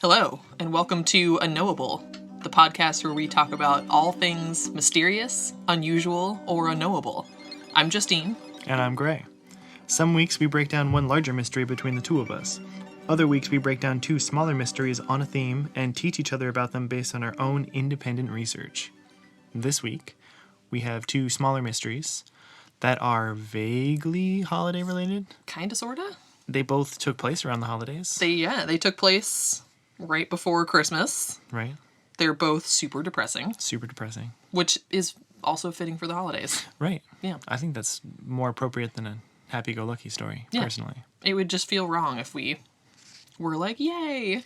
Hello, and welcome to Unknowable, the podcast where we talk about all things mysterious, unusual, or unknowable. I'm Justine. And I'm Gray. Some weeks we break down one larger mystery between the two of us. Other weeks we break down two smaller mysteries on a theme and teach each other about them based on our own independent research. This week, we have two smaller mysteries that are vaguely holiday related. Kinda, sorta? They both took place around the holidays. They took place right before Christmas. Right. They're both super depressing. Super depressing. Which is also fitting for the holidays. Right. Yeah. I think that's more appropriate than a happy-go-lucky story, personally. It would just feel wrong if we were like, yay,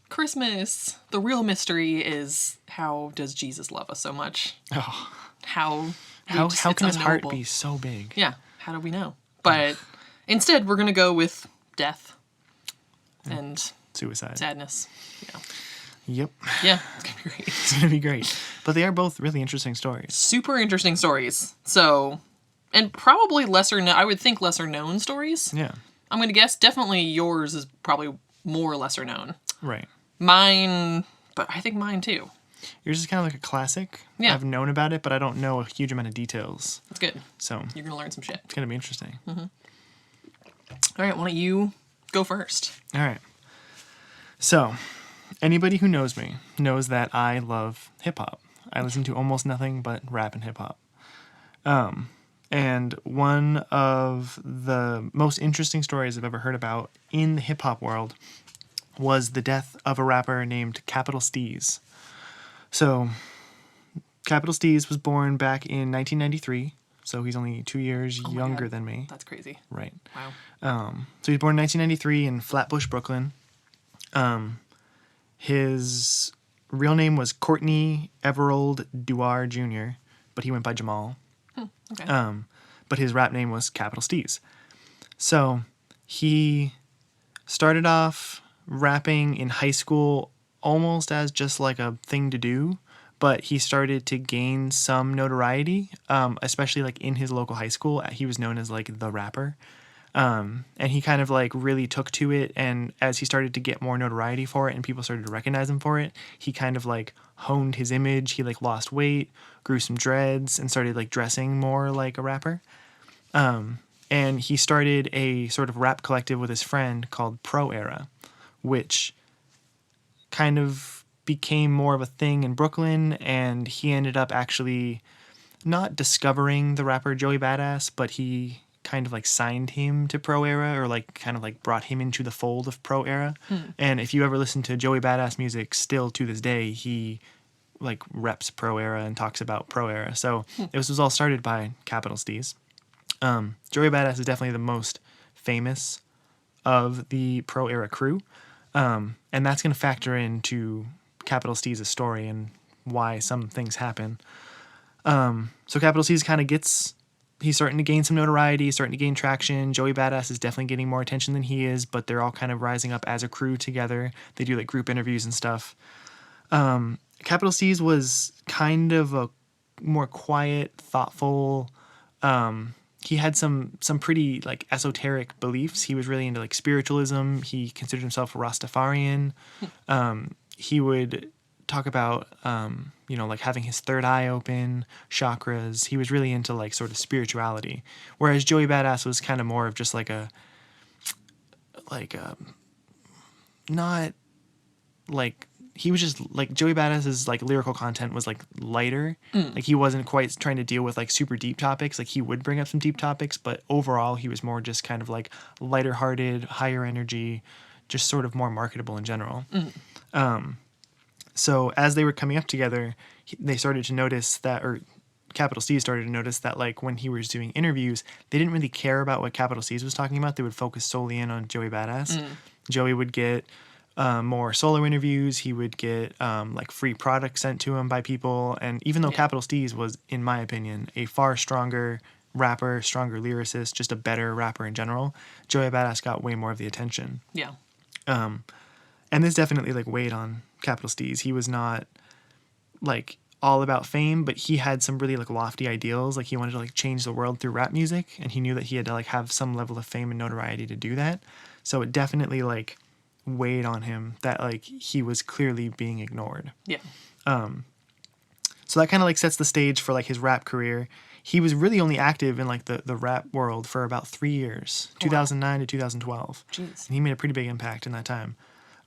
Christmas. The real mystery is, how does Jesus love us so much? Oh. How can his heart be so big? Yeah. How do we know? But instead, we're going to go with death and suicide. Sadness. Yeah. Yep. Yeah. It's going to be great. It's going to be great. But they are both really interesting stories. Super interesting stories. So, and probably I would think lesser known stories. Yeah. I'm going to guess definitely yours is probably more lesser known. Right. Mine, but I think mine too. Yours is kind of like a classic. Yeah. I've known about it, but I don't know a huge amount of details. That's good. So you're going to learn some shit. It's going to be interesting. Mm-hmm. All right. Why don't you go first? All right. So, anybody who knows me knows that I love hip-hop. I listen to almost nothing but rap and hip-hop. And one of the most interesting stories I've ever heard about in the hip-hop world was the death of a rapper named Capital Steez. So, Capital Steez was born back in 1993, so he's only 2 years younger than me. That's crazy. Right. Wow. So he was born in 1993 in Flatbush, Brooklyn. His real name was Courtney Everold Duar Jr., but he went by Jamal. Okay. But his rap name was Capital Steez. So he started off rapping in high school almost as just like a thing to do, but he started to gain some notoriety, especially like in his local high school. He was known as like the rapper. And he kind of like really took to it, and as he started to get more notoriety for it and people started to recognize him for it, he kind of like honed his image. He like lost weight, grew some dreads, and started like dressing more like a rapper. And he started a sort of rap collective with his friend called Pro Era, which kind of became more of a thing in Brooklyn, and he ended up actually not discovering the rapper Joey Badass, but he kind of like signed him to Pro Era, or like kind of like brought him into the fold of Pro Era. And if you ever listen to Joey Badass music, still to this day, he like reps Pro Era and talks about Pro Era. So this was all started by Capital Steez. Joey Badass is definitely the most famous of the Pro Era crew. And that's going to factor into Capital Steez's story and why some things happen. So Capital Steez kind of he's starting to gain some notoriety, starting to gain traction. Joey Badass is definitely getting more attention than he is, but they're all kind of rising up as a crew together. They do like group interviews and stuff. Capital Steez was kind of a more quiet, thoughtful. He had some pretty like esoteric beliefs. He was really into like spiritualism. He considered himself a Rastafarian. He would talk about like having his third eye open, chakras. He was really into like sort of spirituality, whereas Joey Badass was kind of more of just not like, he was just like, Joey Badass's like lyrical content was like lighter. Like he wasn't quite trying to deal with like super deep topics. Like he would bring up some deep topics, but overall he was more just kind of like lighter hearted, higher energy, just sort of more marketable in general. So as they were coming up together, they started to notice that, or Capital Steez started to notice that like when he was doing interviews, they didn't really care about what Capital Steez was talking about. They would focus solely in on Joey Badass. Joey would get more solo interviews. He would get like free products sent to him by people. And even though Capital Steez was, in my opinion, a far stronger rapper, stronger lyricist, just a better rapper in general, Joey Badass got way more of the attention. Yeah. And this definitely like weighed on Capital Steez. He was not like all about fame, but he had some really like lofty ideals. Like he wanted to like change the world through rap music, and he knew that he had to like have some level of fame and notoriety to do that. So it definitely like weighed on him that like he was clearly being ignored. Yeah. So that kind of like sets the stage for like his rap career. He was really only active in like the rap world for about 3 years, 2009 to 2012. Jeez. And he made a pretty big impact in that time.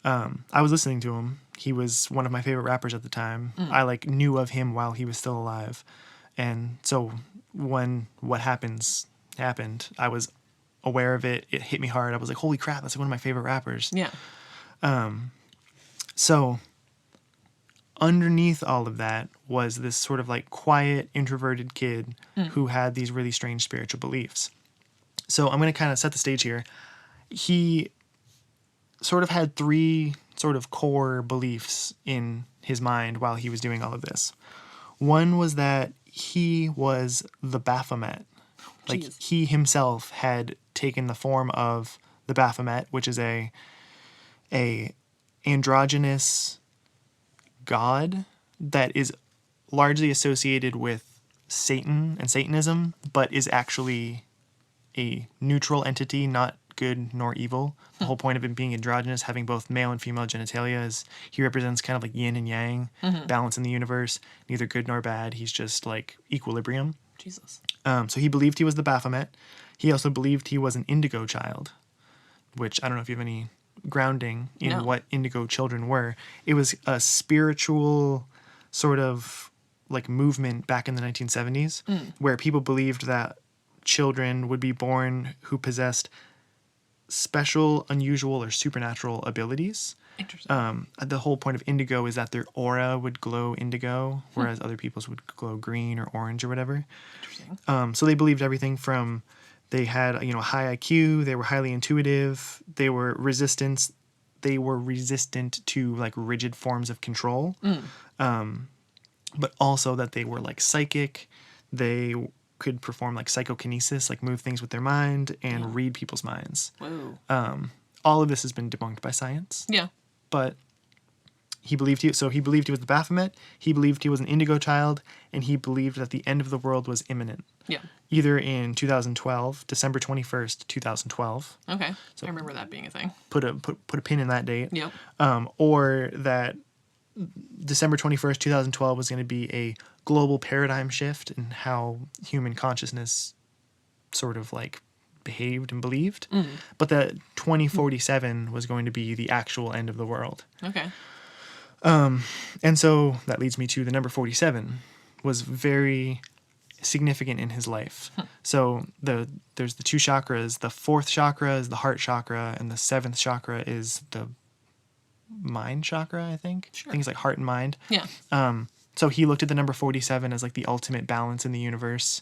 I was listening to him. He was one of my favorite rappers at the time. I like knew of him while he was still alive. And so when what happened, I was aware of it. It hit me hard. I was like, holy crap, that's like one of my favorite rappers. Yeah. So underneath all of that was this sort of like quiet, introverted kid who had these really strange spiritual beliefs. So I'm going to kind of set the stage here. He sort of had 3 sort of core beliefs in his mind while he was doing all of this. One was that he was the Baphomet. Like he himself had taken the form of the Baphomet, which is a androgynous god that is largely associated with Satan and Satanism, but is actually a neutral entity, not good nor evil. The whole point of him being androgynous, having both male and female genitalia, is he represents kind of like yin and yang, balance in the universe, neither good nor bad. He's just like equilibrium. Jesus. So he believed he was the Baphomet. He also believed he was an indigo child, which I don't know if you have any grounding in what indigo children were. It was a spiritual sort of like movement back in the 1970s where people believed that children would be born who possessed special, unusual, or supernatural abilities. Interesting. The whole point of indigo is that their aura would glow indigo, whereas other people's would glow green or orange or whatever. Interesting. So they believed everything from they had, high IQ, they were highly intuitive, they were resistant to like rigid forms of control, but also that they were like psychic. They could perform like psychokinesis, like move things with their mind and read people's minds. Whoa. All of this has been debunked by science. Yeah. But he believed he was the Baphomet, he believed he was an indigo child, and he believed that the end of the world was imminent. Yeah. Either in 2012, December 21st, 2012. Okay. So I remember that being a thing. Put a pin in that date. Yep. Or that December 21st, 2012 was going to be a global paradigm shift in how human consciousness sort of like behaved and believed, but that 2047 was going to be the actual end of the world. Okay. And so that leads me to the number 47 was very significant in his life. So there's the 2 chakras. The 4th chakra is the heart chakra, and the 7th chakra is the mind chakra, I think. Sure. Things like heart and mind. Yeah. So he looked at the number 47 as like the ultimate balance in the universe.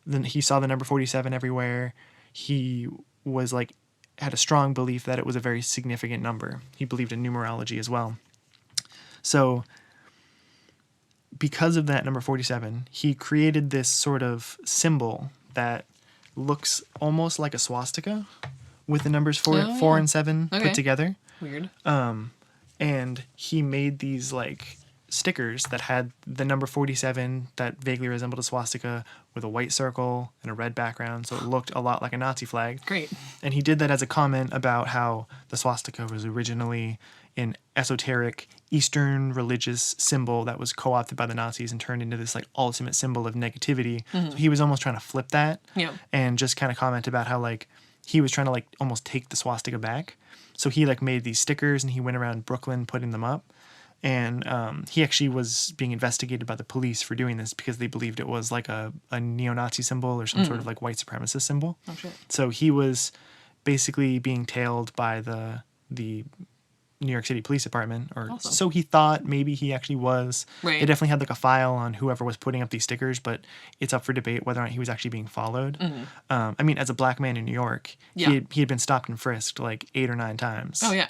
Then he saw the number 47 everywhere. He was like, had a strong belief that it was a very significant number. He believed in numerology as well. So because of that number 47, he created this sort of symbol that looks almost like a swastika with the numbers 4 and 7 put together. Weird. And he made these like stickers that had the number 47 that vaguely resembled a swastika with a white circle and a red background, so it looked a lot like a Nazi flag. Great. And he did that as a comment about how the swastika was originally an esoteric Eastern religious symbol that was co-opted by the Nazis and turned into this like ultimate symbol of negativity. So he was almost trying to flip that and just kind of comment about how like he was trying to like almost take the swastika back. So he like made these stickers and he went around Brooklyn putting them up. And he actually was being investigated by the police for doing this because they believed it was like a neo-Nazi symbol or some sort of like white supremacist symbol. Oh, shit. So he was basically being tailed by the New York City Police Department, or so he thought. Maybe he actually was. Right. They definitely had like a file on whoever was putting up these stickers, but it's up for debate whether or not he was actually being followed. I mean, as a black man in New York, he had been stopped and frisked like 8 or 9 times. Oh, yeah.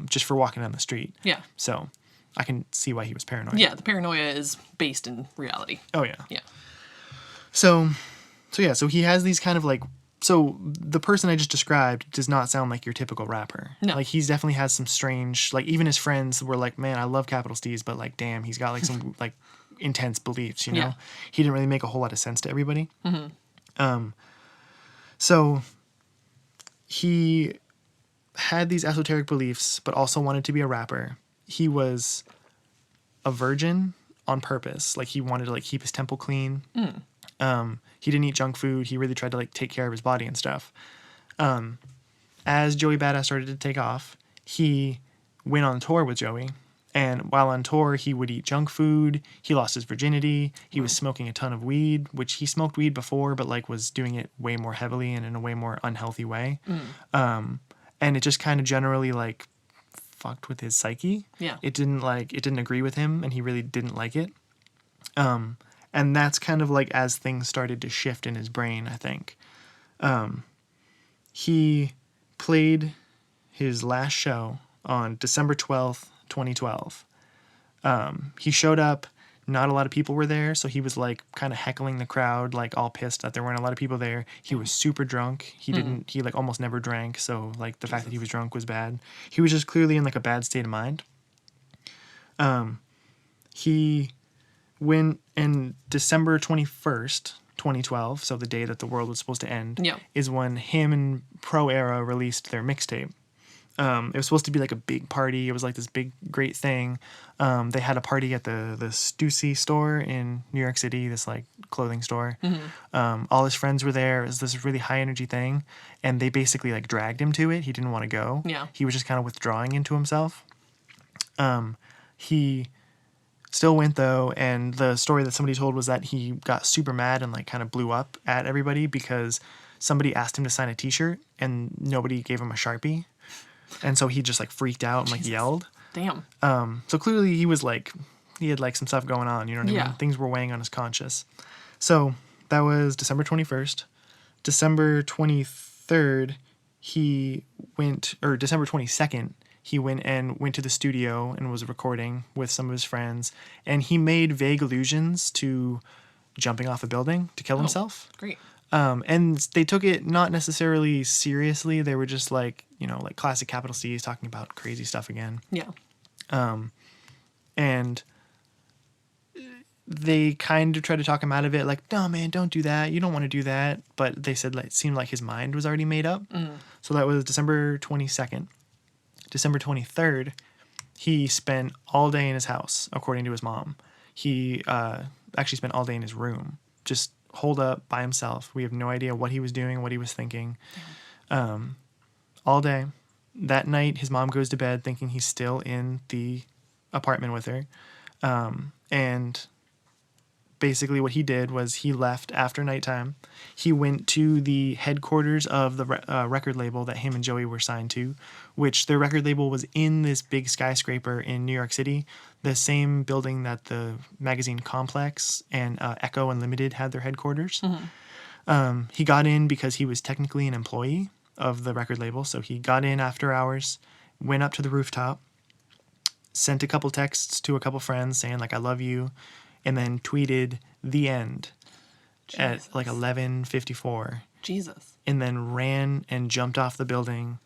Just for walking down the street. Yeah. So I can see why he was paranoid. Yeah, the paranoia is based in reality. Oh, yeah. Yeah. So he has these kind of like, so the person I just described does not sound like your typical rapper. No. Like he's definitely has some strange, like even his friends were like, man, I love Capital Steez, but like, damn, he's got like some like intense beliefs, you know? Yeah. He didn't really make a whole lot of sense to everybody. So he had these esoteric beliefs, but also wanted to be a rapper. He was a virgin on purpose. Like, he wanted to, like, keep his temple clean. He didn't eat junk food. He really tried to, like, take care of his body and stuff. As Joey Badass started to take off, he went on tour with Joey. And while on tour, he would eat junk food. He lost his virginity. He was smoking a ton of weed, which he smoked weed before, but, like, was doing it way more heavily and in a way more unhealthy way. And it just kind of generally, like, fucked with his psyche. Yeah. It didn't agree with him, and he really didn't like it. And that's kind of like as things started to shift in his brain, I think. He played his last show on December 12th, 2012. He showed up. Not a lot of people were there, so he was, like, kind of heckling the crowd, like, all pissed that there weren't a lot of people there. He was super drunk. He like, almost never drank, so, like, the fact that he was drunk was bad. He was just clearly in, like, a bad state of mind. He went in December 21st, 2012, so the day that the world was supposed to end, is when him and Pro Era released their mixtape. It was supposed to be like a big party. It was like this big, great thing. They had a party at the Stussy store in New York City, this like clothing store. All his friends were there. It was this really high energy thing. And they basically like dragged him to it. He didn't want to go. Yeah. He was just kind of withdrawing into himself. He still went though. And the story that somebody told was that he got super mad and like kind of blew up at everybody because somebody asked him to sign a t-shirt and nobody gave him a Sharpie. And so he just like freaked out and like yelled. Damn. So clearly he was like, he had like some stuff going on, you know what I mean? Things were weighing on his conscience. So that was December 21st. December 23rd, December 22nd, he went to the studio and was recording with some of his friends. And he made vague allusions to jumping off a building to kill himself. Great. And they took it not necessarily seriously. They were just like, you know, like classic Capital Steez talking about crazy stuff again. Yeah. And they kind of tried to talk him out of it. Like, no, man, don't do that. You don't want to do that. But they said like, it seemed like his mind was already made up. So that was December 22nd. December 23rd, he spent all day in his house, according to his mom. He actually spent all day in his room, just holed up by himself. We have no idea what he was doing, what he was thinking. All day. That night, his mom goes to bed thinking he's still in the apartment with her. And basically what he did was he left after nighttime. He went to the headquarters of the record label that him and Joey were signed to, which their record label was in this big skyscraper in New York City, the same building that the magazine Complex and Echo Unlimited had their headquarters. He got in because he was technically an employee of the record label, so he got in after hours, went up to the rooftop, sent a couple texts to a couple friends saying like, I love you, and then tweeted the end at like 11:54. Jesus. And then ran and jumped off the building,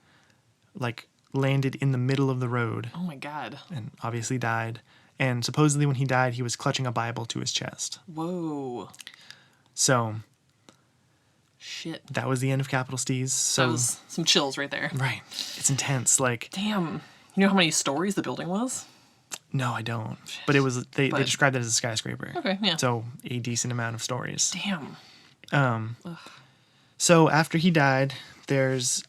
like landed in the middle of the road. Oh my God. And obviously died. And supposedly when he died, he was clutching a Bible to his chest. Whoa. So shit. That was the end of Capital Steez. So that was some chills right there. Right. It's intense. Like, damn. You know how many stories the building was? No, I don't. But it was they described it as a skyscraper. Okay, yeah. So a decent amount of stories. Damn. So after he died, there's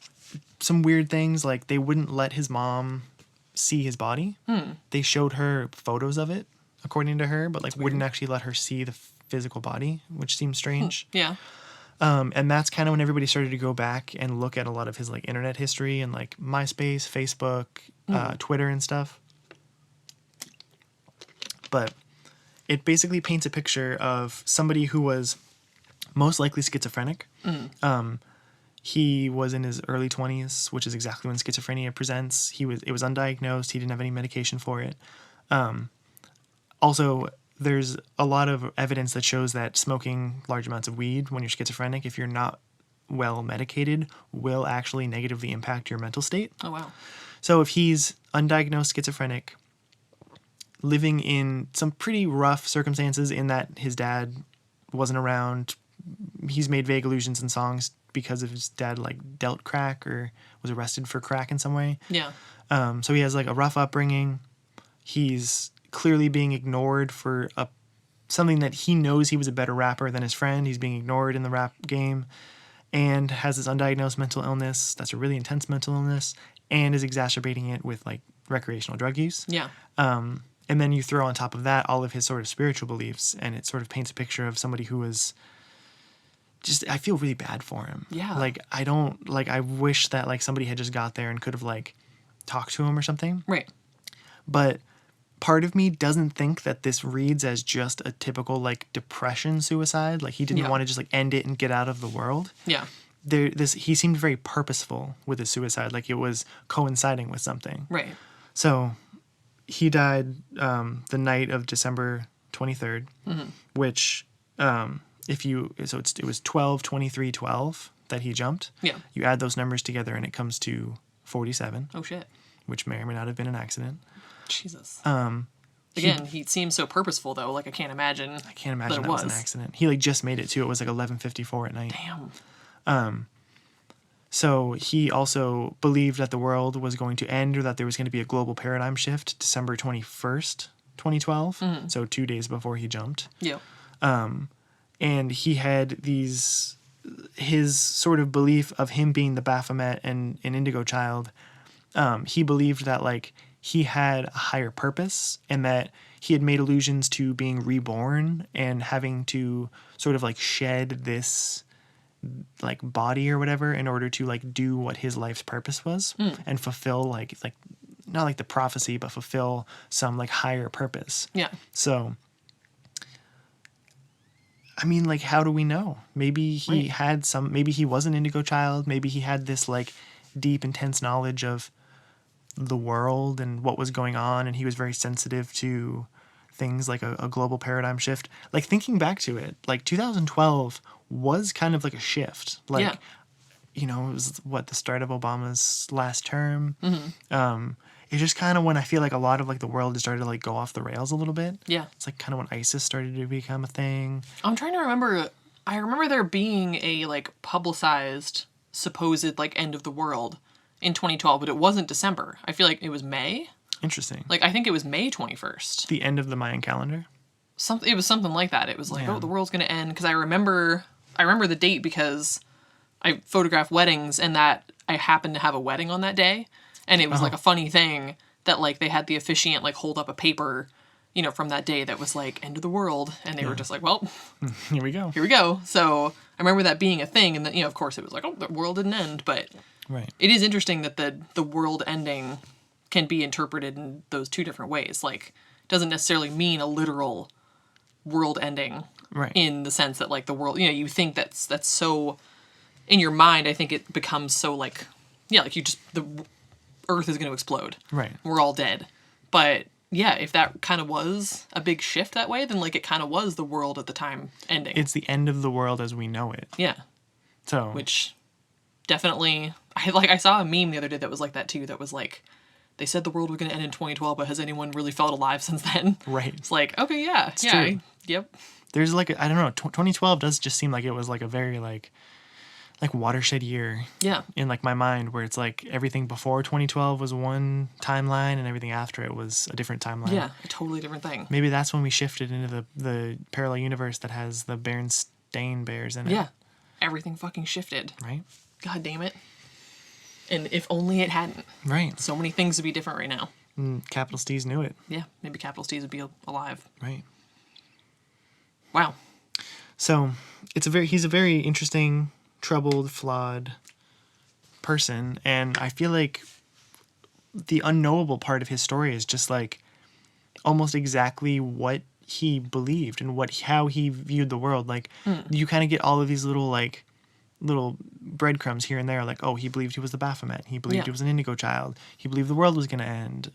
some weird things, like they wouldn't let his mom see his body. They showed her photos of it, according to her, but like wouldn't actually let her see the physical body, which seems strange. Yeah. And that's kind of when everybody started to go back and look at a lot of his like internet history and like MySpace, Facebook, Twitter and stuff. But it basically paints a picture of somebody who was most likely schizophrenic. He was in his early 20s, which is exactly when schizophrenia presents. It was undiagnosed. He didn't have any medication for it. Also, there's a lot of evidence that shows that smoking large amounts of weed when you're schizophrenic, if you're not well medicated, will actually negatively impact your mental state. Oh, wow. So if he's undiagnosed schizophrenic, living in some pretty rough circumstances in that his dad wasn't around, he's made vague allusions in songs because of his dad like dealt crack or was arrested for crack in some way. Yeah. So he has like a rough upbringing. He's clearly being ignored for something that he knows he was a better rapper than his friend. He's being ignored in the rap game and has this undiagnosed mental illness. That's a really intense mental illness and is exacerbating it with like recreational drug use. Yeah. And then you throw on top of that all of his sort of spiritual beliefs, and it sort of paints a picture of somebody who was just, I feel really bad for him. Yeah. Like, I wish that like somebody had just got there and could have like talked to him or something. Right. But part of me doesn't think that this reads as just a typical like depression suicide. Like he didn't want to just like end it and get out of the world. Yeah. He seemed very purposeful with his suicide. Like it was coinciding with something. Right. So he died the night of December 23rd, which it was 12/23/12 that he jumped. Yeah. You add those numbers together and it comes to 47. Oh shit. Which may or may not have been an accident. Jesus. Again, he seems so purposeful though. Like I can't imagine that was an accident. He like just made it too. It was like 11:54 at night. Damn. So he also believed that the world was going to end or that there was going to be a global paradigm shift December 21st, 2012. So 2 days before he jumped. Yeah. And he had his sort of belief of him being the Baphomet and an indigo child. He believed that like he had a higher purpose and that he had made allusions to being reborn and having to sort of like shed this like body or whatever in order to like do what his life's purpose was and fulfill like not like the prophecy, but fulfill some like higher purpose. Yeah. So, I mean, like, how do we know? Maybe he had maybe he was an indigo child. Maybe he had this like deep, intense knowledge of the world and what was going on. And he was very sensitive to things like a global paradigm shift. Like thinking back to it, like 2012 was kind of like a shift. Like, you know, it was the start of Obama's last term. It's just kind of when I feel like a lot of like the world started to like go off the rails a little bit. Yeah. It's like kind of when ISIS started to become a thing. I'm trying to remember. I remember there being a like publicized supposed like end of the world in 2012, but it wasn't December. I feel like it was May. Interesting. Like I think it was May 21st. The end of the Mayan calendar. It was something like that. It was like, oh, the world's gonna end. Because I remember the date because I photographed weddings and that I happened to have a wedding on that day. And it was like a funny thing that like they had the officiant like hold up a paper, you know, from that day that was like end of the world. And they were just like, well, here we go. Here we go. So I remember that being a thing. And then, you know, of course it was like, oh, the world didn't end. But it is interesting that the world ending can be interpreted in those two different ways. Like it doesn't necessarily mean a literal world ending in the sense that like the world, you know, you think that's so in your mind. I think it becomes so like, like the Earth is going to explode. Right. We're all dead. But yeah, if that kind of was a big shift that way, then like it kind of was the world at the time ending. It's the end of the world as we know it. Yeah. So. Which definitely, I saw a meme the other day that was like that too. That was like, they said the world was going to end in 2012, but has anyone really felt alive since then? Right. It's like, okay, yeah. It's true. Yep. There's like, I don't know, 2012 does just seem like it was like a very like watershed year in like my mind, where it's like everything before 2012 was one timeline and everything after it was a different timeline. Yeah, a totally different thing. Maybe that's when we shifted into the parallel universe that has the Berenstain Bears in it. Yeah, everything fucking shifted. Right. God damn it. And if only it hadn't. Right. So many things would be different right now. Capital Steez knew it. Yeah, maybe Capital Steez would be alive. Right. Wow. So he's a very interesting, troubled, flawed person, and I feel like the unknowable part of his story is just like almost exactly what he believed and how he viewed the world. Like you kind of get all of these little breadcrumbs here and there, like, oh, he believed he was the Baphomet, he believed he was an indigo child, he believed the world was going to end,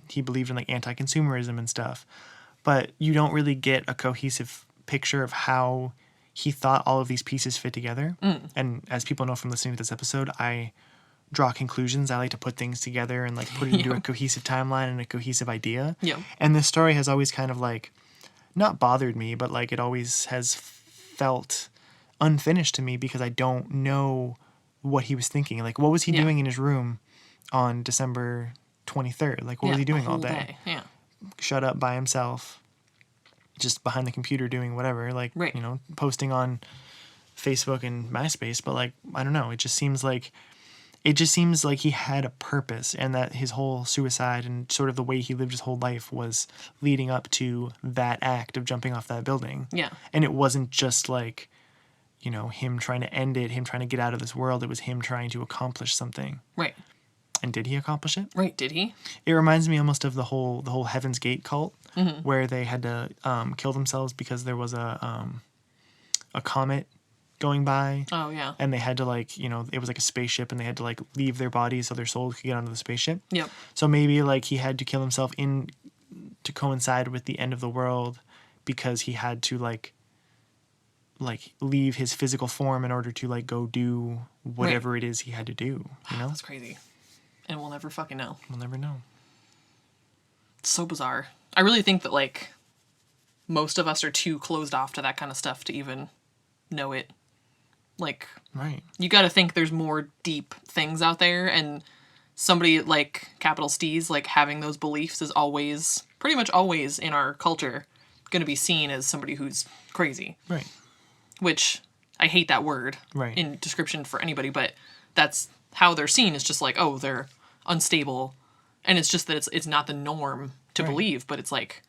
he believed in like anti-consumerism and stuff, but you don't really get a cohesive picture of how he thought all of these pieces fit together. And as people know from listening to this episode, I draw conclusions. I like to put things together and like put it into a cohesive timeline and a cohesive idea. And this story has always kind of like not bothered me, but like it always has felt unfinished to me because I don't know what he was thinking. Like, what was he doing in his room on December 23rd? Like, what was he doing all day? Yeah. Shut up by himself, just behind the computer doing whatever, like, you know, posting on Facebook and MySpace. But, like, I don't know. It just seems like he had a purpose, and that his whole suicide and sort of the way he lived his whole life was leading up to that act of jumping off that building. Yeah. And it wasn't just like, you know, him trying to end it, him trying to get out of this world. It was him trying to accomplish something. Right. And did he accomplish it? Right. Did he? It reminds me almost of the whole Heaven's Gate cult, where they had to kill themselves because there was a comet going by. Oh, yeah. And they had to, like, you know, it was like a spaceship, and they had to, like, leave their bodies so their souls could get onto the spaceship. Yep. So maybe, like, he had to kill himself to coincide with the end of the world because he had to, like leave his physical form in order to, like, go do whatever it is he had to do, you know? That's crazy. And we'll never fucking know. We'll never know. It's so bizarre. I really think that, like, most of us are too closed off to that kind of stuff to even know it. Like, right. You got to think there's more deep things out there, and somebody like Capital Steez, like, having those beliefs is always, pretty much always in our culture, going to be seen as somebody who's crazy. Right. Which, I hate that word in description for anybody, but that's how they're seen. It's just like, oh, they're unstable. And it's just that it's not the norm to believe, but it's like,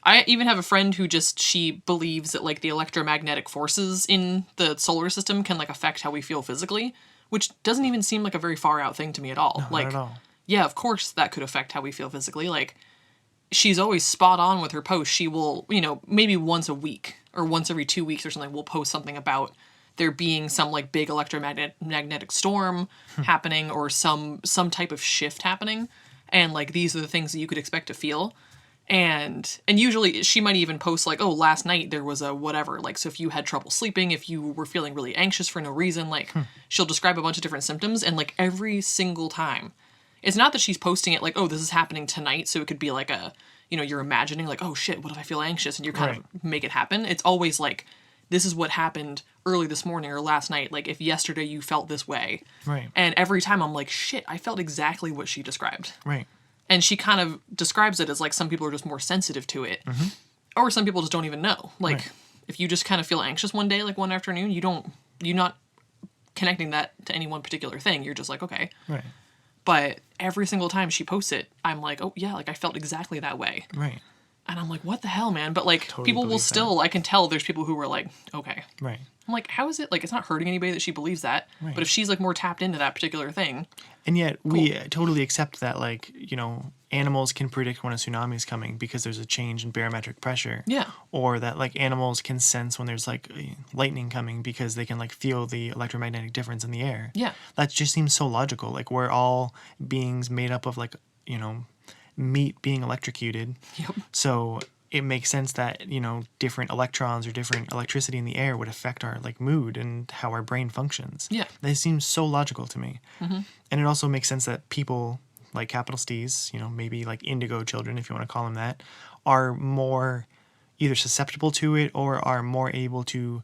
I even have a friend who she believes that, like, the electromagnetic forces in the solar system can, like, affect how we feel physically, which doesn't even seem like a very far out thing to me at all. No, like, not at all. Yeah, of course that could affect how we feel physically. Like, she's always spot on with her posts. She will, you know, maybe once a week or once every 2 weeks or something, we'll post something about there being some, like, big electromagnetic storm happening, or some type of shift happening. And, like, these are the things that you could expect to feel. And usually she might even post, like, oh, last night there was a whatever. Like, so if you had trouble sleeping, if you were feeling really anxious for no reason, like, she'll describe a bunch of different symptoms. And, like, every single time, it's not that she's posting it like, oh, this is happening tonight. So it could be like you know, you're imagining, like, oh shit, what if I feel anxious? And you kind of make it happen. It's always like, this is what happened early this morning or last night. Like, if yesterday you felt this way. Right. And every time I'm like, shit, I felt exactly what she described. Right. And she kind of describes it as, like, some people are just more sensitive to it. Mm-hmm. Or some people just don't even know. Like, if you just kind of feel anxious one day, like one afternoon, you're not connecting that to any one particular thing. You're just like, okay. Right. But every single time she posts it, I'm like, oh, yeah, like, I felt exactly that way. Right. And I'm like, what the hell, man? But, like, totally people will still, that. I can tell there's people who are like, okay. Right. I'm like, how is it? Like, it's not hurting anybody that she believes that. Right. But if she's, like, more tapped into that particular thing. And yet we totally accept that, like, you know, animals can predict when a tsunami is coming because there's a change in barometric pressure. Yeah. Or that, like, animals can sense when there's, like, lightning coming because they can, like, feel the electromagnetic difference in the air. Yeah. That just seems so logical. Like, we're all beings made up of, like, you know, meat being electrocuted. Yep. So it makes sense that, you know, different electrons or different electricity in the air would affect our, like, mood and how our brain functions. Yeah. That seems so logical to me. Mm-hmm. And it also makes sense that people like Capital Steez, you know, maybe like indigo children, if you want to call them that, are more either susceptible to it or are more able to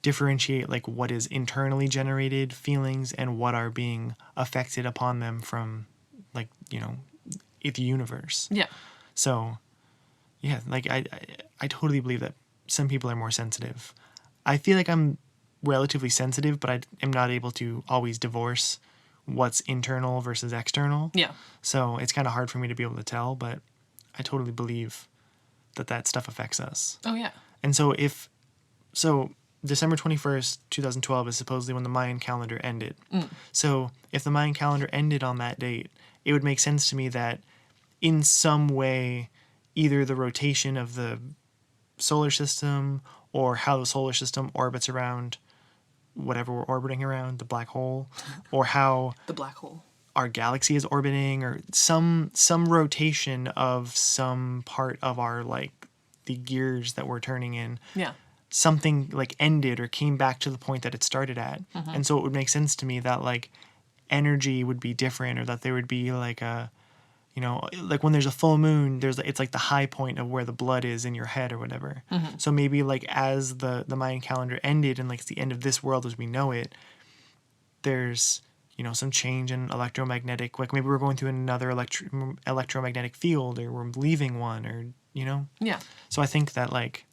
differentiate, like, what is internally generated feelings and what are being affected upon them from, like, you know, the universe. Yeah. So, yeah, like, I totally believe that some people are more sensitive. I feel like I'm relatively sensitive, but I am not able to always divorce what's internal versus external. Yeah. So it's kind of hard for me to be able to tell, but I totally believe that stuff affects us. Oh, yeah. And so December 21st, 2012 is supposedly when the Mayan calendar ended. Mm. So if the Mayan calendar ended on that date, it would make sense to me that in some way, either the rotation of the solar system or how the solar system orbits around whatever we're orbiting around, the black hole, or how the black hole, our galaxy is orbiting, or some rotation of some part of our, like, the gears that we're turning in. Yeah. Something, like, ended or came back to the point that it started at. Mm-hmm. And so it would make sense to me that, like, energy would be different, or that there would be, like, a you know, like when there's a full moon, it's like the high point of where the blood is in your head or whatever. Mm-hmm. So maybe like as the Mayan calendar ended and like it's the end of this world as we know it, there's, you know, some change in electromagnetic, like maybe we're going through another electromagnetic field, or we're leaving one, or, you know? Yeah. So I think that like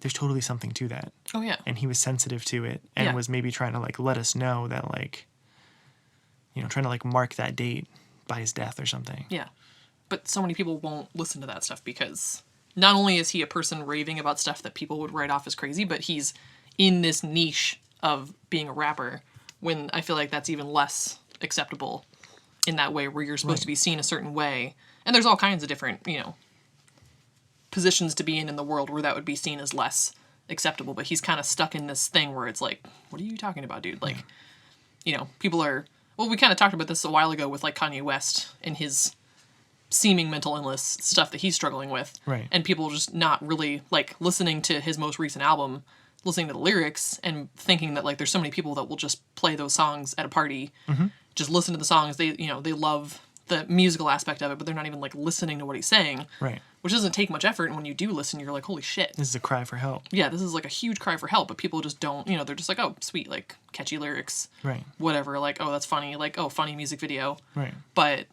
there's totally something to that. Oh, yeah. And he was sensitive to it and was maybe trying to like let us know that like, you know, trying to like mark that date by his death or something. Yeah. But so many people won't listen to that stuff because not only is he a person raving about stuff that people would write off as crazy, but he's in this niche of being a rapper when I feel like that's even less acceptable in that way where you're supposed to be seen a certain way. And there's all kinds of different, you know, positions to be in the world where that would be seen as less acceptable. But he's kind of stuck in this thing where it's like, what are you talking about, dude? Like, you know, people are... Well, we kind of talked about this a while ago with, like, Kanye West and his seeming mental illness stuff that he's struggling with. Right. And people just not really, like, listening to his most recent album, listening to the lyrics, and thinking that, like, there's so many people that will just play those songs at a party, just listen to the songs. They, you know, they love the musical aspect of it, but they're not even, like, listening to what he's saying. Right. Which doesn't take much effort, and when you do listen, you're like, holy shit. This is a cry for help. Yeah, this is like a huge cry for help, but people just don't, you know, they're just like, oh, sweet, like, catchy lyrics. Right. Whatever, like, oh, that's funny, like, oh, funny music video. Right. But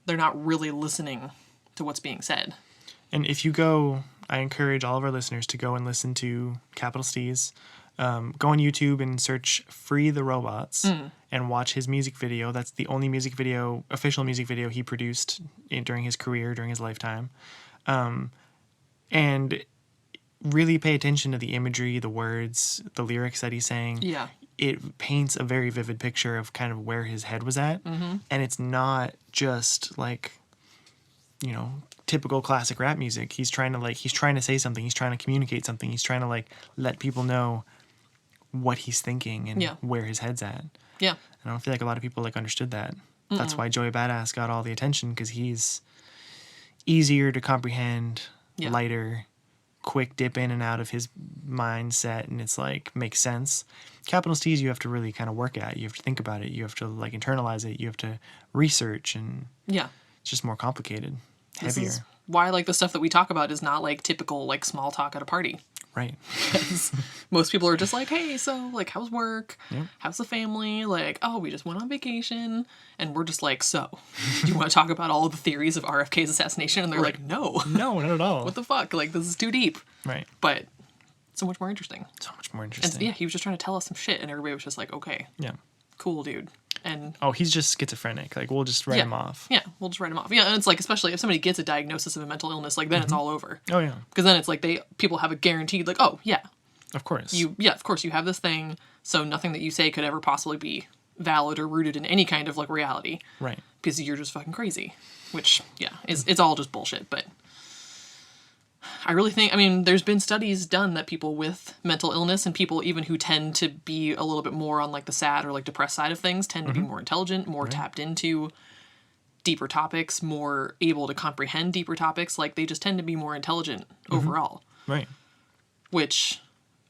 they're not really listening to what's being said. And if you go, I encourage all of our listeners to go and listen to Capital Steez. Go on YouTube and search Free the Robots and watch his music video. That's the only music video, official music video he produced during his career, during his lifetime. And really pay attention to the imagery, the words, the lyrics that he's saying. Yeah. It paints a very vivid picture of kind of where his head was at. Mm-hmm. And it's not just like, you know, typical classic rap music. He's trying to say something. He's trying to communicate something. He's trying to like let people know what he's thinking and where his head's at. Yeah. And I don't feel like a lot of people like understood that. Mm-mm. That's why Joey Badass got all the attention, because he's easier to comprehend, lighter, quick dip in and out of his mindset, and it's like makes sense. Capital Steez you have to really kind of work at. You have to think about it. You have to like internalize it. You have to research, and it's just more complicated, heavier. This is why like the stuff that we talk about is not like typical like small talk at a party. Right. Because most people are just like, hey, so like how's work? Yep. How's the family? Like, oh, we just went on vacation. And we're just like, so do you want to talk about all the theories of RFK's assassination? And they're like, no. No, not at all. What the fuck? Like, this is too deep. Right. But so much more interesting. So much more interesting. And, yeah, he was just trying to tell us some shit, and everybody was just like, okay. Yeah. Cool, dude. And he's just schizophrenic. Like, we'll just write him off. Yeah, we'll just write him off. Yeah, and it's like, especially if somebody gets a diagnosis of a mental illness, like, then it's all over. Oh, yeah. Because then it's like people have a guaranteed, like, oh, yeah. Of course. Of course, you have this thing, so nothing that you say could ever possibly be valid or rooted in any kind of, like, reality. Right. Because you're just fucking crazy. Which, it's all just bullshit, but I really think, I mean, there's been studies done that people with mental illness and people even who tend to be a little bit more on like the sad or like depressed side of things tend to be more intelligent, more tapped into deeper topics, more able to comprehend deeper topics. Like they just tend to be more intelligent overall. Right. Which,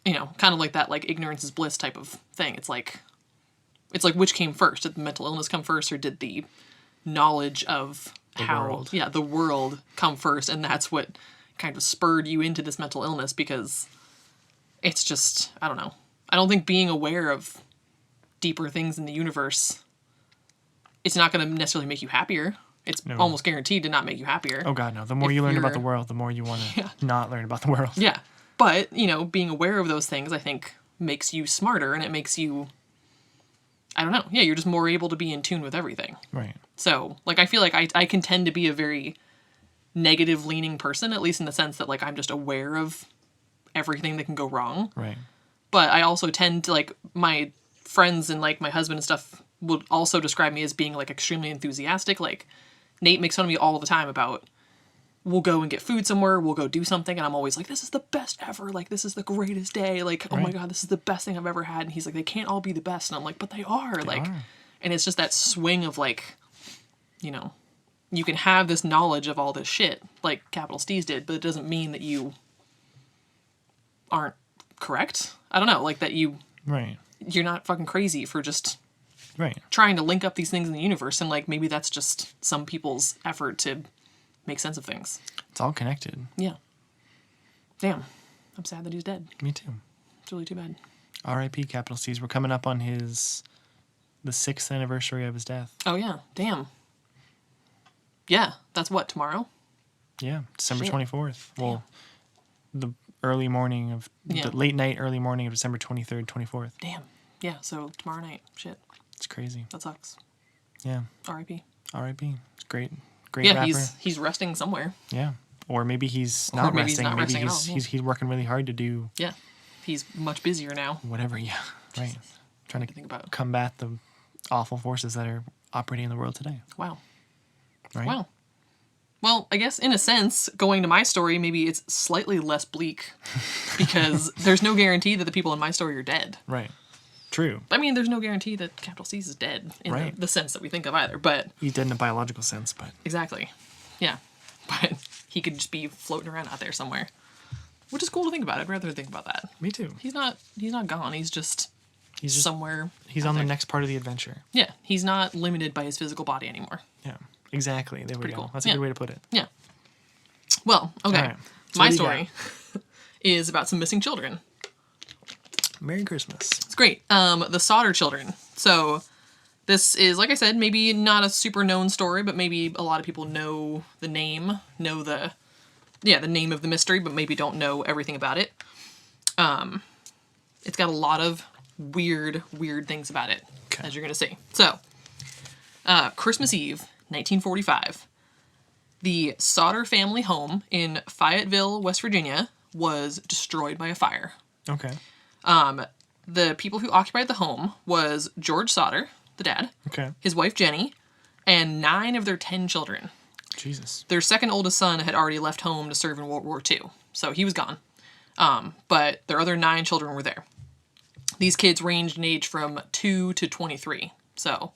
you know, kind of like that, like ignorance is bliss type of thing. It's like which came first? Did the mental illness come first, or did the knowledge of the world come first? And that's what kind of spurred you into this mental illness, because it's just, I don't know. I don't think being aware of deeper things in the universe, it's not going to necessarily make you happier. It's almost guaranteed to not make you happier. Oh God, no. The more you learn about the world, the more you want to not learn about the world. Yeah. But, you know, being aware of those things, I think, makes you smarter, and it makes you, I don't know. Yeah, you're just more able to be in tune with everything. Right. So, like, I feel like I can tend to be a very negative leaning person, at least in the sense that like I'm just aware of everything that can go wrong. Right. But I also tend to, like, my friends and like my husband and stuff would also describe me as being like extremely enthusiastic. Like Nate makes fun of me all the time about, we'll go and get food somewhere, we'll go do something, and I'm always like, this is the best ever, like this is the greatest day, like oh my God, this is the best thing I've ever had. And he's like, they can't all be the best. And I'm like, but they are. And it's just that swing of like, you know, you can have this knowledge of all this shit, like Capital Steez did, but it doesn't mean that you aren't correct. I don't know, like that you're not fucking crazy for just Right. trying to link up these things in the universe, and like maybe that's just some people's effort to make sense of things. It's all connected. Yeah. Damn. I'm sad that he's dead. Me too. It's really too bad. R.I.P. Capital Steez. We're coming up on the 6th anniversary of his death. Oh yeah. Damn. Yeah. That's what, tomorrow? Yeah. December Shit. 24th. Damn. Well, the early morning of the late night, early morning of December 23rd, 24th. Damn. Yeah. So tomorrow night. Shit. It's crazy. That sucks. Yeah. R.I.P. R.I.P. It's great. Great Yeah. rapper. He's resting somewhere. Yeah. Or maybe he's not maybe resting. he's not Maybe resting at all, yeah. he's working really hard to do Yeah. He's much busier now. whatever. Yeah. Right. Trying to Think about. combat the awful forces that are operating in the world today. Wow. Right. Wow. Well, I guess in a sense, going to my story, maybe it's slightly less bleak because there's no guarantee that the people in my story are dead. Right. True. I mean, there's no guarantee that Capital Steez is dead in Right. the sense that we think of either, but... He's dead in a biological sense, but... Exactly. Yeah. But he could just be floating around out there somewhere. Which is cool to think about. I'd rather think about that. Me too. He's not gone. He's just somewhere. He's out on there. the next part of the adventure. Yeah. He's not limited by his physical body anymore. Yeah. Exactly. There we pretty go. cool. That's a Yeah. good way to put it. Yeah. Well, okay. All right. So My what do you story is about some missing children. Merry Christmas. It's great. The Sodder children. So this is, like I said, maybe not a super known story, but maybe a lot of people know the name, know the name of the mystery, but maybe don't know everything about it. It's got a lot of weird things about it, as you're going to see. So, Christmas Eve, 1945, the Sodder family home in Fayetteville, West Virginia, was destroyed by a fire. Okay. The people who occupied the home was George Sodder, the dad, Okay. his wife Jenny, and 9 of their 10 children. Jesus. Their second oldest son had already left home to serve in World War II, so he was gone. But their other 9 children were there. These kids ranged in age from 2 to 23. So,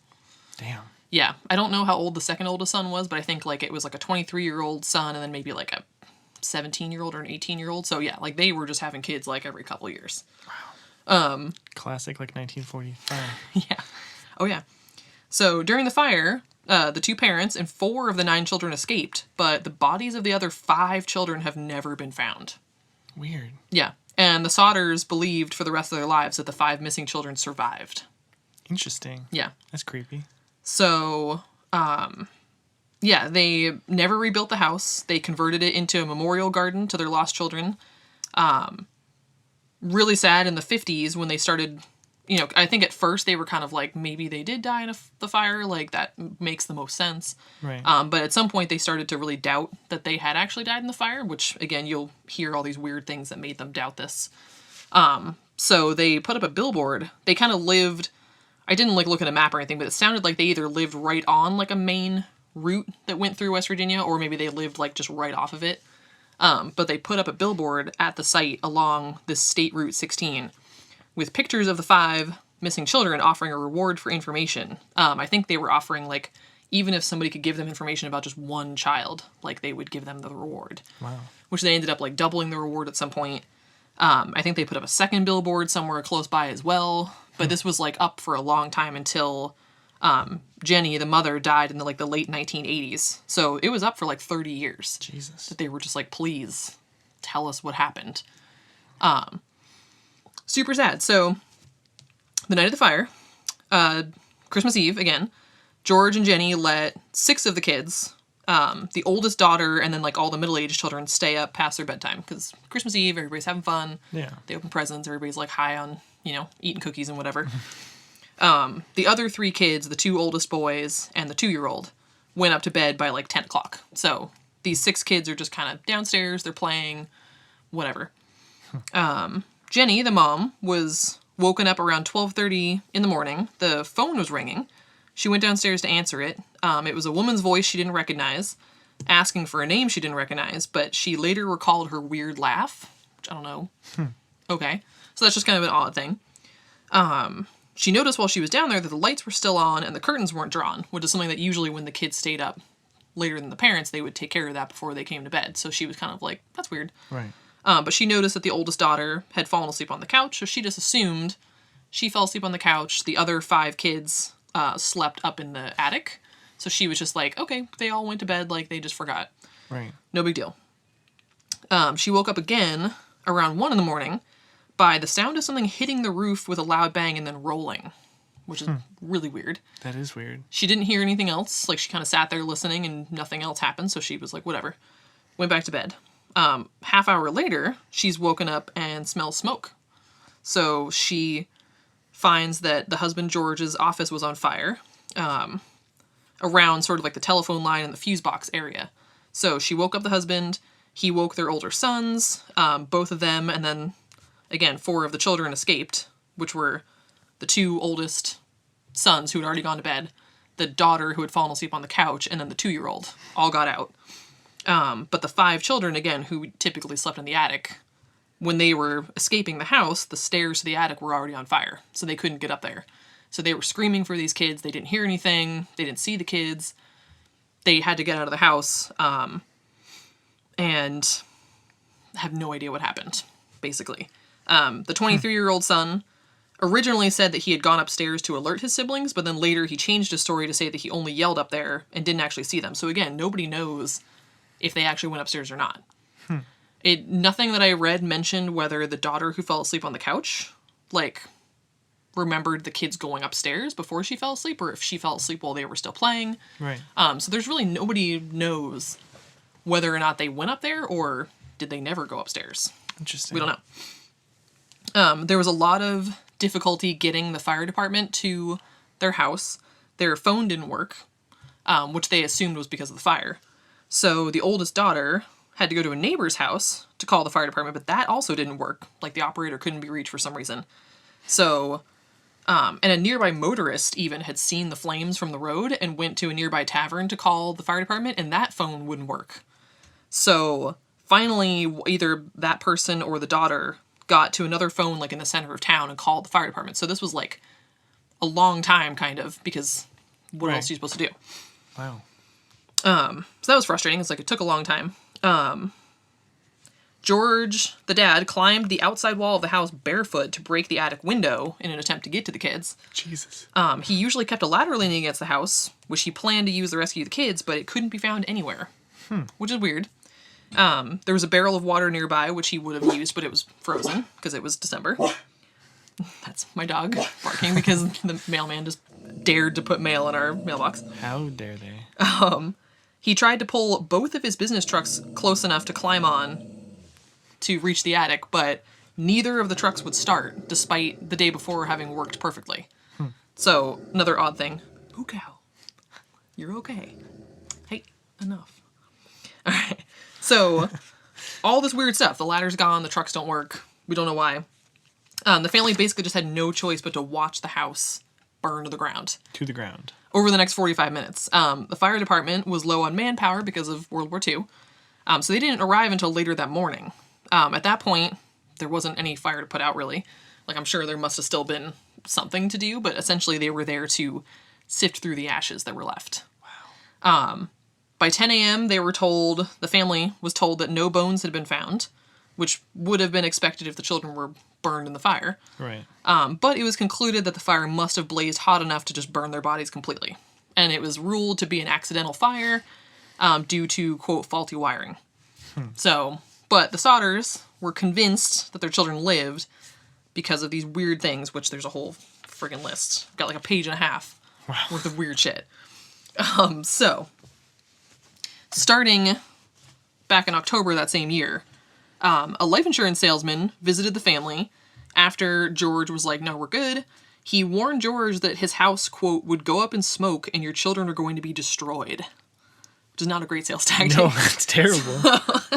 Damn. yeah, I don't know how old the second oldest son was, but I think like it was like a 23-year-old son and then maybe like a 17-year-old or an 18-year-old. So yeah, like they were just having kids like every couple of years. Classic, like 1945. Yeah. Oh yeah. So during the fire, the 2 parents and 4 of the 9 children escaped, but the bodies of the other 5 children have never been found. Weird. Yeah. And the Sodders believed for the rest of their lives that the 5 missing children survived. Interesting. Yeah. That's creepy. So, yeah, they never rebuilt the house. They converted it into a memorial garden to their lost children. Really sad in the 50s when they started, I think at first they were kind of like, maybe they did die in the fire. Like, that makes the most sense. Right. But at some point they started to really doubt that they had actually died in the fire, which, again, you'll hear all these weird things that made them doubt this. So they put up a billboard. They kind of lived... I didn't like look at a map or anything, but it sounded like they either lived right on like a main route that went through West Virginia, or maybe they lived like just right off of it. But they put up a billboard at the site along this State Route 16 with pictures of the 5 missing children offering a reward for information. I think they were offering like, even if somebody could give them information about just one child, like they would give them the reward. Wow. Which they ended up like doubling the reward at some point. I think they put up a second billboard somewhere close by as well. But this was like up for a long time until Jenny, the mother, died in the late 1980s. So it was up for like 30 years. Jesus. That they were just like, please tell us what happened. Super sad. So the night of the fire, Christmas Eve again, George and Jenny let 6 of the kids, the oldest daughter and then like all the middle-aged children, stay up past their bedtime because Christmas Eve, everybody's having fun. Yeah. They open presents. Everybody's like high on, eating cookies and whatever. The other 3 kids, the 2 oldest boys and the 2-year-old, went up to bed by like 10 o'clock. So these 6 kids are just kind of downstairs. They're playing, whatever. Jenny, the mom, was woken up around 12:30 in the morning. The phone was ringing. She went downstairs to answer it. It was a woman's voice she didn't recognize, asking for a name she didn't recognize, but she later recalled her weird laugh, which I don't know. Okay. So that's just kind of an odd thing. She noticed while she was down there that the lights were still on and the curtains weren't drawn, which is something that usually when the kids stayed up later than the parents, they would take care of that before they came to bed. So she was kind of like, that's weird. Right. But she noticed that the oldest daughter had fallen asleep on the couch, so she just assumed she fell asleep on the couch. The other 5 kids slept up in the attic. So she was just like, okay, they all went to bed, like, they just forgot. Right. No big deal. She woke up again around 1 a.m. by the sound of something hitting the roof with a loud bang and then rolling, which is really weird. That is weird. She didn't hear anything else. Like, she kind of sat there listening and nothing else happened, so she was like, whatever. Went back to bed. Half hour later, she's woken up and smells smoke. So she finds that the husband George's office was on fire. Around sort of like the telephone line and the fuse box area. So she woke up the husband, he woke their older sons, both of them, and then, again, 4 of the children escaped, which were the 2 oldest sons who had already gone to bed, the daughter who had fallen asleep on the couch, and then the 2-year-old, all got out. But the 5 children, again, who typically slept in the attic, when they were escaping the house, the stairs to the attic were already on fire, so they couldn't get up there. So they were screaming for these kids. They didn't hear anything. They didn't see the kids. They had to get out of the house and have no idea what happened, basically. The 23-year-old son originally said that he had gone upstairs to alert his siblings, but then later he changed his story to say that he only yelled up there and didn't actually see them. So again, nobody knows if they actually went upstairs or not. Nothing that I read mentioned whether the daughter who fell asleep on the couch, like, remembered the kids going upstairs before she fell asleep, or if she fell asleep while they were still playing. Right. So there's really nobody knows whether or not they went up there or did they never go upstairs. Interesting. We don't know. There was a lot of difficulty getting the fire department to their house. Their phone didn't work, which they assumed was because of the fire. So the oldest daughter had to go to a neighbor's house to call the fire department, but that also didn't work. Like, the operator couldn't be reached for some reason. So... and a nearby motorist even had seen the flames from the road and went to a nearby tavern to call the fire department, and that phone wouldn't work. So finally, either that person or the daughter got to another phone, like, in the center of town and called the fire department. So this was, like, a long time, kind of, because what else are you supposed to do? Wow. So that was frustrating. It's like, it took a long time. George, the dad, climbed the outside wall of the house barefoot to break the attic window in an attempt to get to the kids. Jesus. He usually kept a ladder leaning against the house, which he planned to use to rescue the kids, but it couldn't be found anywhere, which is weird. There was a barrel of water nearby, which he would have used, but it was frozen because it was December. That's my dog barking because the mailman just dared to put mail in our mailbox. How dare they? He tried to pull both of his business trucks close enough to climb on to reach the attic, but neither of the trucks would start, despite the day before having worked perfectly. So, another odd thing. Ooh, cow. You're okay. Hey, enough. Alright. So, all this weird stuff. The ladder's gone, the trucks don't work. We don't know why. The family basically just had no choice but to watch the house burn to the ground. To the ground. Over the next 45 minutes. The fire department was low on manpower because of World War II. So they didn't arrive until later that morning. At that point, there wasn't any fire to put out, really. Like, I'm sure there must have still been something to do, but essentially they were there to sift through the ashes that were left. Wow. By 10 a.m., the family was told that no bones had been found, which would have been expected if the children were burned in the fire. Right. But it was concluded that the fire must have blazed hot enough to just burn their bodies completely. And it was ruled to be an accidental fire due to, quote, faulty wiring. So... But the Sodders were convinced that their children lived because of these weird things, which there's a whole friggin' list. Got like a page and a half worth of weird shit. So, starting back in October that same year, a life insurance salesman visited the family after George was like, no, we're good. He warned George that his house, quote, would go up in smoke and your children are going to be destroyed. Which is not a great sales tactic. No, it's terrible.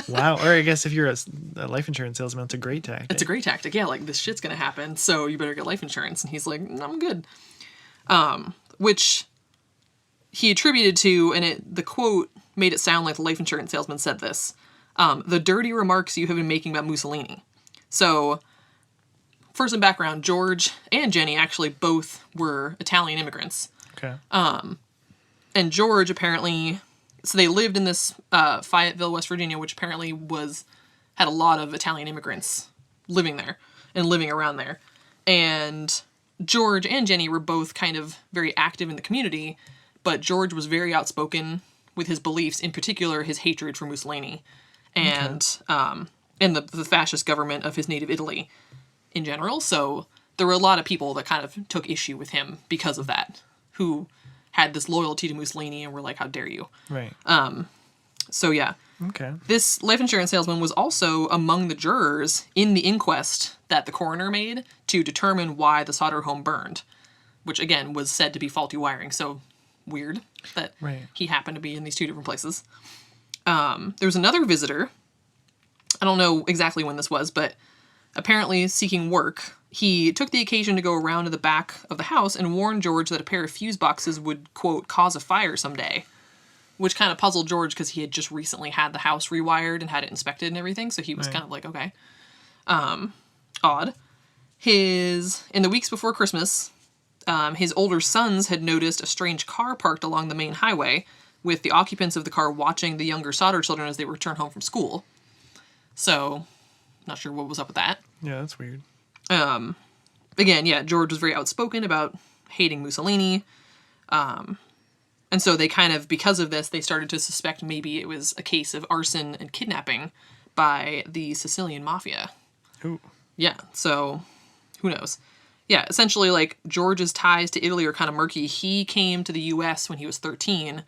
Wow. Or I guess if you're a life insurance salesman, it's a great tactic. It's a great tactic. Yeah, like, this shit's going to happen, so you better get life insurance. And he's like, I'm good. Which he attributed to, and the quote made it sound like the life insurance salesman said this, the dirty remarks you have been making about Mussolini. So, for some background, George and Jenny actually both were Italian immigrants. Okay. And George apparently... So they lived in this Fayetteville, West Virginia, which apparently had a lot of Italian immigrants living there and living around there. And George and Jenny were both kind of very active in the community, but George was very outspoken with his beliefs, in particular his hatred for Mussolini and the fascist government of his native Italy in general. So there were a lot of people that kind of took issue with him because of that, who had this loyalty to Mussolini and were like, how dare you? Right. So yeah. Okay. This life insurance salesman was also among the jurors in the inquest that the coroner made to determine why the Sodder home burned, which again was said to be faulty wiring. So weird that he happened to be in these two different places. There was another visitor. I don't know exactly when this was, but apparently seeking work, he took the occasion to go around to the back of the house and warn George that a pair of fuse boxes would, quote, cause a fire someday, which kind of puzzled George because he had just recently had the house rewired and had it inspected and everything. So he was kind of like, okay. Odd. In the weeks before Christmas, his older sons had noticed a strange car parked along the main highway with the occupants of the car watching the younger Sodder children as they return home from school. So, not sure what was up with that. Yeah, that's weird. Again, yeah, George was very outspoken about hating Mussolini. And so they kind of, because of this, they started to suspect maybe it was a case of arson and kidnapping by the Sicilian mafia. Ooh. Yeah, so who knows? Yeah, essentially, like, George's ties to Italy are kind of murky. He came to the U.S. when he was 13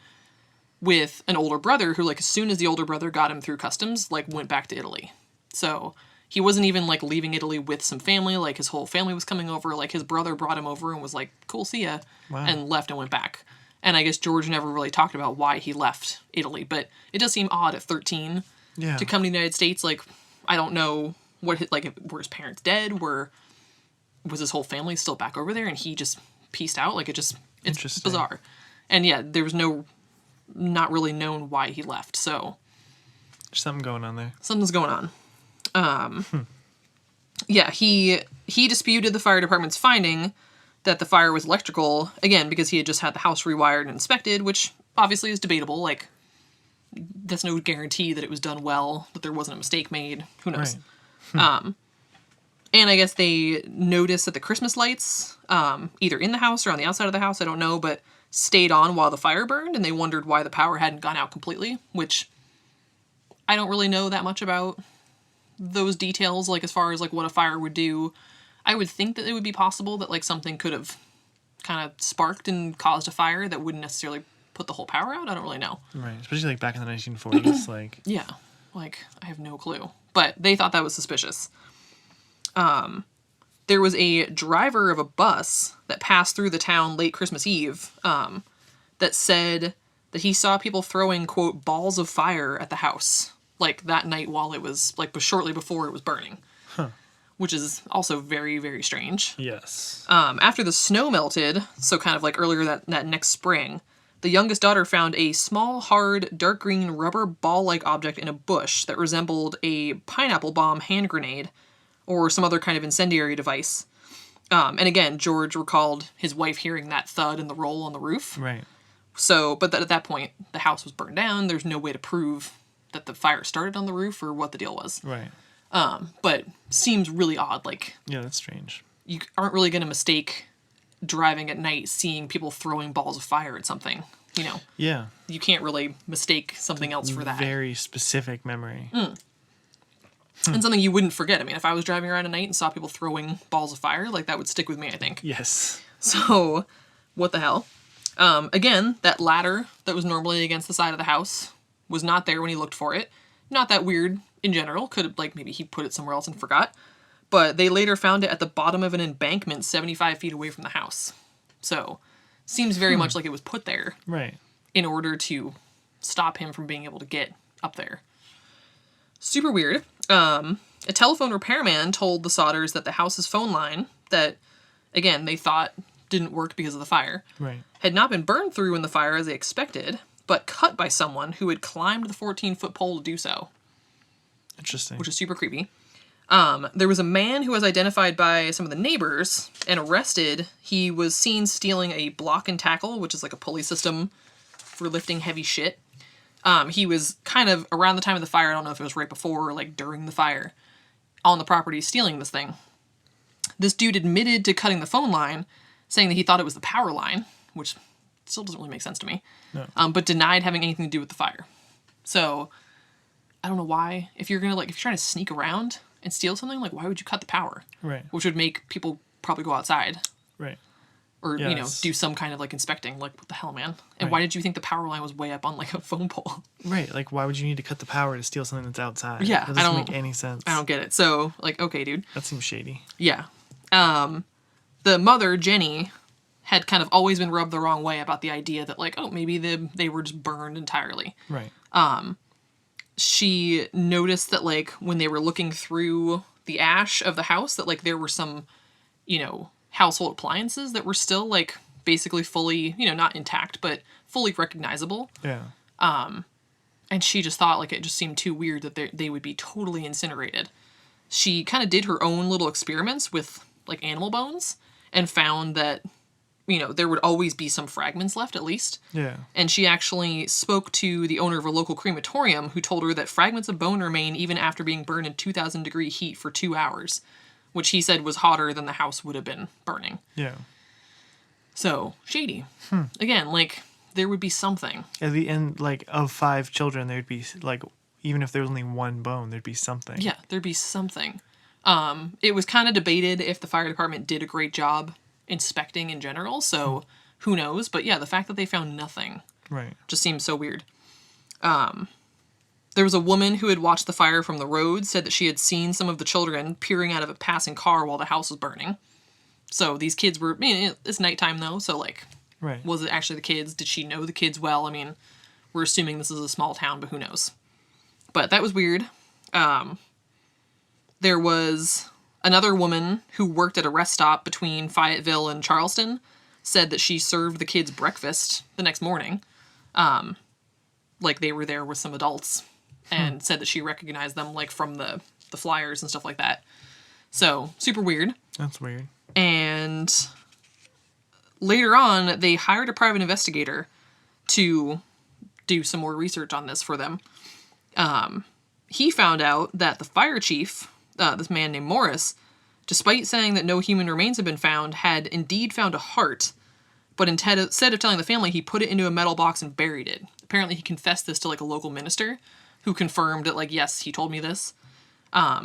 with an older brother who, like, as soon as the older brother got him through customs, like, went back to Italy. So he wasn't even, like, leaving Italy with some family. Like, his whole family was coming over. Like, his brother brought him over and was like, cool, see ya. Wow. And left and went back. And I guess George never really talked about why he left Italy. But it does seem odd at 13 to come to the United States. Like, I don't know what, were his parents dead? Was his whole family still back over there and he just pieced out? Like, it's bizarre. And yeah, there was not really known why he left. So there's something going on there. Something's going on. Yeah, he disputed the fire department's finding that the fire was electrical, again, because he had just had the house rewired and inspected, which obviously is debatable. Like, that's no guarantee that it was done well, that there wasn't a mistake made. Who knows? Right. And I guess they noticed that the Christmas lights, either in the house or on the outside of the house, I don't know, but stayed on while the fire burned, and they wondered why the power hadn't gone out completely, which I don't really know that much about those details, like, as far as, like, what a fire would do. I would think that it would be possible that, like, something could have kind of sparked and caused a fire that wouldn't necessarily put the whole power out. I don't really know. Right. Especially, like, back in the 1940s, like... Yeah. Like, I have no clue. But they thought that was suspicious. There was a driver of a bus that passed through the town late Christmas Eve, that said that he saw people throwing, quote, balls of fire at the house, like, that night while it was, like, shortly before it was burning. Huh. Which is also very, very strange. Yes. After the snow melted, so kind of like earlier that next spring, the youngest daughter found a small, hard, dark green rubber ball-like object in a bush that resembled a pineapple bomb hand grenade or some other kind of incendiary device. And again, George recalled his wife hearing that thud and the roll on the roof. Right. So, but at that point, the house was burned down. There's no way to prove that the fire started on the roof or what the deal was. Right. But seems really odd. Like, yeah, that's strange. You aren't really going to mistake driving at night, seeing people throwing balls of fire at something, you know? Yeah. You can't really mistake something else for that. Very specific memory. And something you wouldn't forget. I mean, if I was driving around at night and saw people throwing balls of fire, like, that would stick with me, I think. Yes. So, what the hell? Again, that ladder that was normally against the side of the house was not there when he looked for it. Not that weird in general. Could have, like, maybe he put it somewhere else and forgot. But they later found it at the bottom of an embankment 75 feet away from the house. So, seems very much like it was put there. Right. In order to stop him from being able to get up there. Super weird. A telephone repairman told the Sodders that the house's phone line, that, again, they thought didn't work because of the fire, right, had not been burned through in the fire as they expected, but cut by someone who had climbed the 14-foot pole to do so. Interesting. Which is super creepy. There was a man who was identified by some of the neighbors and arrested. He was seen stealing a block and tackle, which is like a pulley system for lifting heavy shit. He was kind of around the time of the fire, I don't know if it was right before or like during the fire, on the property stealing this thing. This dude admitted to cutting the phone line, saying that he thought it was the power line, which still doesn't really make sense to me. No. But denied having anything to do with the fire. So, I don't know why. If you're trying to sneak around and steal something, like, why would you cut the power? Right. Which would make people probably go outside. Right. Or, do some kind of, like, inspecting. Like, what the hell, man? And why did you think the power line was way up on, like, a phone pole? Right. Like, why would you need to cut the power to steal something that's outside? Yeah. That doesn't make any sense. I don't get it. So, like, okay, dude. That seems shady. Yeah. The mother, Jenny, had kind of always been rubbed the wrong way about the idea that, like, oh, maybe they were just burned entirely. Right. She noticed that, like, when they were looking through the ash of the house, that, like, there were some, household appliances that were still, like, basically fully, not intact, but fully recognizable. Yeah. And she just thought, like, it just seemed too weird that they would be totally incinerated. She kind of did her own little experiments with, like, animal bones and found that, there would always be some fragments left, at least. Yeah. And she actually spoke to the owner of a local crematorium who told her that fragments of bone remain even after being burned in 2,000-degree heat for 2 hours, which he said was hotter than the house would have been burning. Yeah. So, shady. Again, like, there would be something. At the end, like, of 5 children, there'd be, like, even if there was only one bone, there'd be something. Yeah, there'd be something. It was kind of debated if the fire department did a great job inspecting in general, so who knows? But yeah, the fact that they found nothing just seems so weird. There was a woman who had watched the fire from the road, said that she had seen some of the children peering out of a passing car while the house was burning. So these kids were, it's nighttime though, so like, was it actually the kids? Did she know the kids well? I mean, we're assuming this is a small town, but who knows? But that was weird. There was another woman who worked at a rest stop between Fayetteville and Charleston, said that she served the kids breakfast the next morning. Like they were there with some adults, and said that she recognized them, like, from the flyers and stuff like that. So, super weird. That's weird. And later on, they hired a private investigator to do some more research on this for them. He found out that the fire chief, this man named Morris, despite saying that no human remains had been found, had indeed found a heart, but instead of telling the family, he put it into a metal box and buried it. Apparently he confessed this to, like, a local minister, who confirmed that, like, yes, he told me this.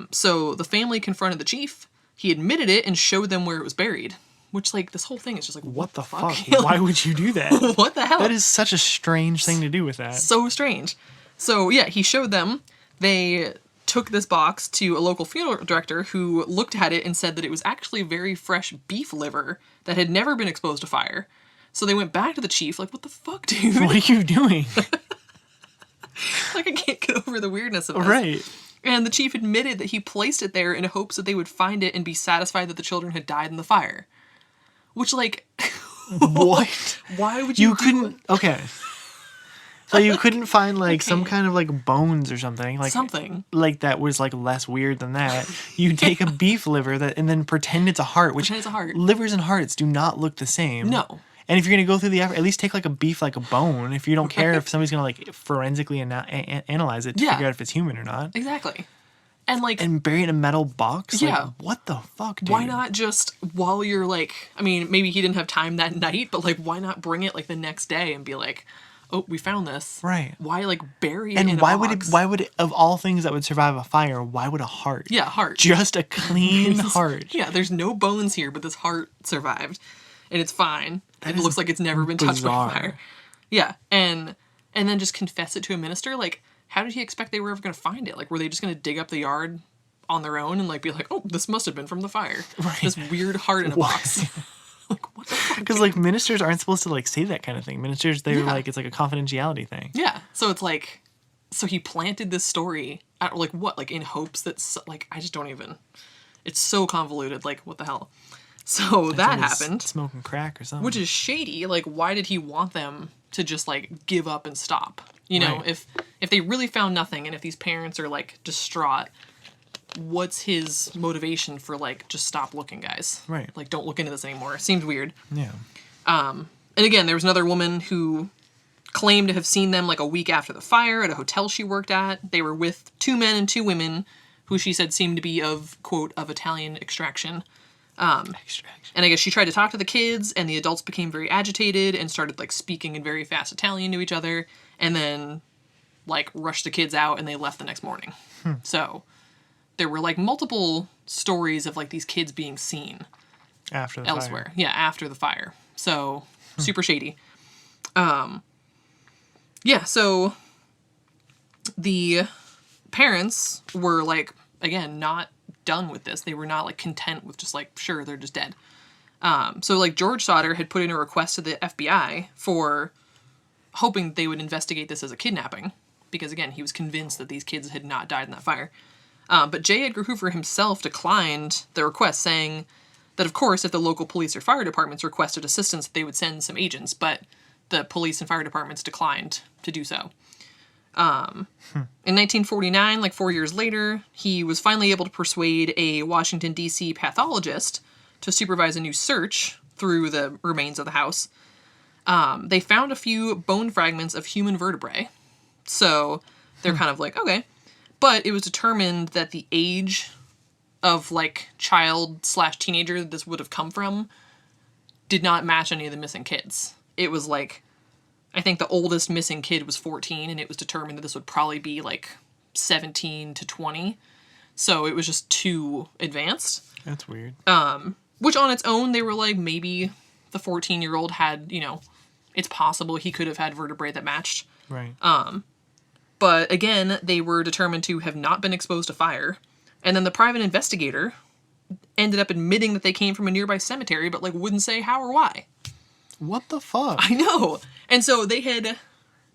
So the family confronted the chief, he admitted it, and showed them where it was buried. Which, like, this whole thing is just like, what the fuck? Why would you do that? What the hell? That is such a strange thing to do with that. So strange. So, yeah, he showed them. They took this box to a local funeral director who looked at it and said that it was actually very fresh beef liver that had never been exposed to fire. So they went back to the chief, like, what the fuck, dude? What are you doing? Like, I can't get over the weirdness of this. Right. And the chief admitted that he placed it there in hopes that they would find it and be satisfied that the children had died in the fire. Which, like... What? Why would you couldn't... Okay. So you couldn't find, like, some kind of, like, bones or something. Like, something. Like, that was, like, less weird than that. You take a beef liver and then pretend it's a heart. Which, pretend it's a heart. Livers and hearts do not look the same. No. And if you're going to go through the effort, at least take, like, a beef, like a bone. If you don't care if somebody's going to, like, forensically analyze it to figure out if it's human or not. Exactly. And, like... And bury it in a metal box? Yeah. Like, what the fuck, dude? Why not just, while you're, like... I mean, maybe he didn't have time that night, but, like, why not bring it, like, the next day and be like... Oh, we found this. Right. Why, like, bury it in a box? And why would it, of all things that would survive a fire, why would a heart? Yeah, heart. Just a clean heart. Yeah, there's no bones here, but this heart survived. And it's fine. It looks like it's never been touched by fire. Yeah, and then just confess it to a minister? Like, how did he expect they were ever going to find it? Like, were they just going to dig up the yard on their own and, like, be like, oh, this must have been from the fire. Right. This weird heart in a box. Like, what the fuck? Because, like, ministers aren't supposed to, like, say that kind of thing. Ministers, they're like, it's like a confidentiality thing. Yeah. So it's like, so he planted this story, like, what? Like, in hopes that, like, I just don't even, it's so convoluted. Like, what the hell? So that happened. Smoking crack or something. Which is shady. Like, why did he want them to just, like, give up and stop? You know, if they really found nothing and if these parents are, like, distraught, what's his motivation for, like, just stop looking, guys? Right. Like, don't look into this anymore. Seems weird. Yeah. And again, there was another woman who claimed to have seen them, like, a week after the fire at a hotel she worked at. They were with 2 men and 2 women who she said seemed to be of, quote, of Italian extraction. Extra. And I guess she tried to talk to the kids, and the adults became very agitated and started, like, speaking in very fast Italian to each other, and then, like, rushed the kids out, and they left the next morning. So there were, like, multiple stories of, like, these kids being seen after the elsewhere. fire. Yeah, after the fire. So super shady. Yeah, so the parents were, like, again, not done with this. They were not, like, content with just, like, sure, they're just dead. So, like, George Sodder had put in a request to the FBI for hoping that they would investigate this as a kidnapping, because, again, he was convinced that these kids had not died in that fire. But J. Edgar Hoover himself declined the request, saying that, of course, if the local police or fire departments requested assistance, they would send some agents, but the police and fire departments declined to do so. In 1949, like 4 years later, he was finally able to persuade a Washington, D.C. pathologist to supervise a new search through the remains of the house. They found a few bone fragments of human vertebrae. So they're kind of like, okay. But it was determined that the age of, like, child/teenager that this would have come from did not match any of the missing kids. It was, like, I think the oldest missing kid was 14, and it was determined that this would probably be, like, 17 to 20. So it was just too advanced. That's weird. Which on its own, they were like, maybe the 14-year-old had, you know, it's possible he could have had vertebrae that matched. Right. But again, they were determined to have not been exposed to fire. And then the private investigator ended up admitting that they came from a nearby cemetery, but, like, wouldn't say how or why. What the fuck? I know. And so they had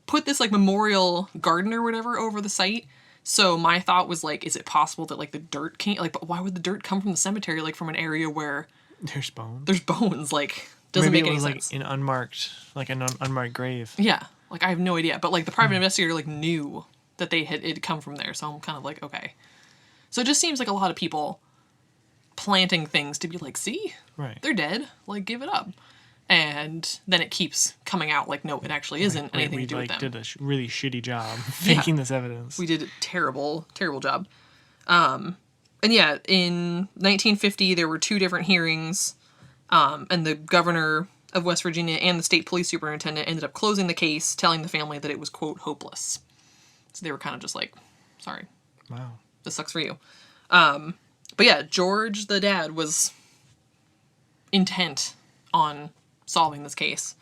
put this, like, memorial garden or whatever over the site. So my thought was, like, is it possible that, like, the dirt came, like, but why would the dirt come from the cemetery, like, from an area where there's bones? There's bones, like, doesn't make any sense. Like, an unmarked grave. Yeah. Like, I have no idea. But, like, the private investigator, like, knew that it'd come from there. So I'm kind of like, okay. So it just seems like a lot of people planting things to be like, see? Right. They're dead. Like, give it up. And then it keeps coming out like, no, it actually isn't anything to do with them. We did a really shitty job faking this evidence. We did a terrible, terrible job. And yeah, in 1950, there were 2 different hearings. And the governor of West Virginia and the state police superintendent ended up closing the case, telling the family that it was, quote, hopeless. So they were kind of just like, sorry. Wow. This sucks for you. But yeah, George, the dad, was intent on solving this case.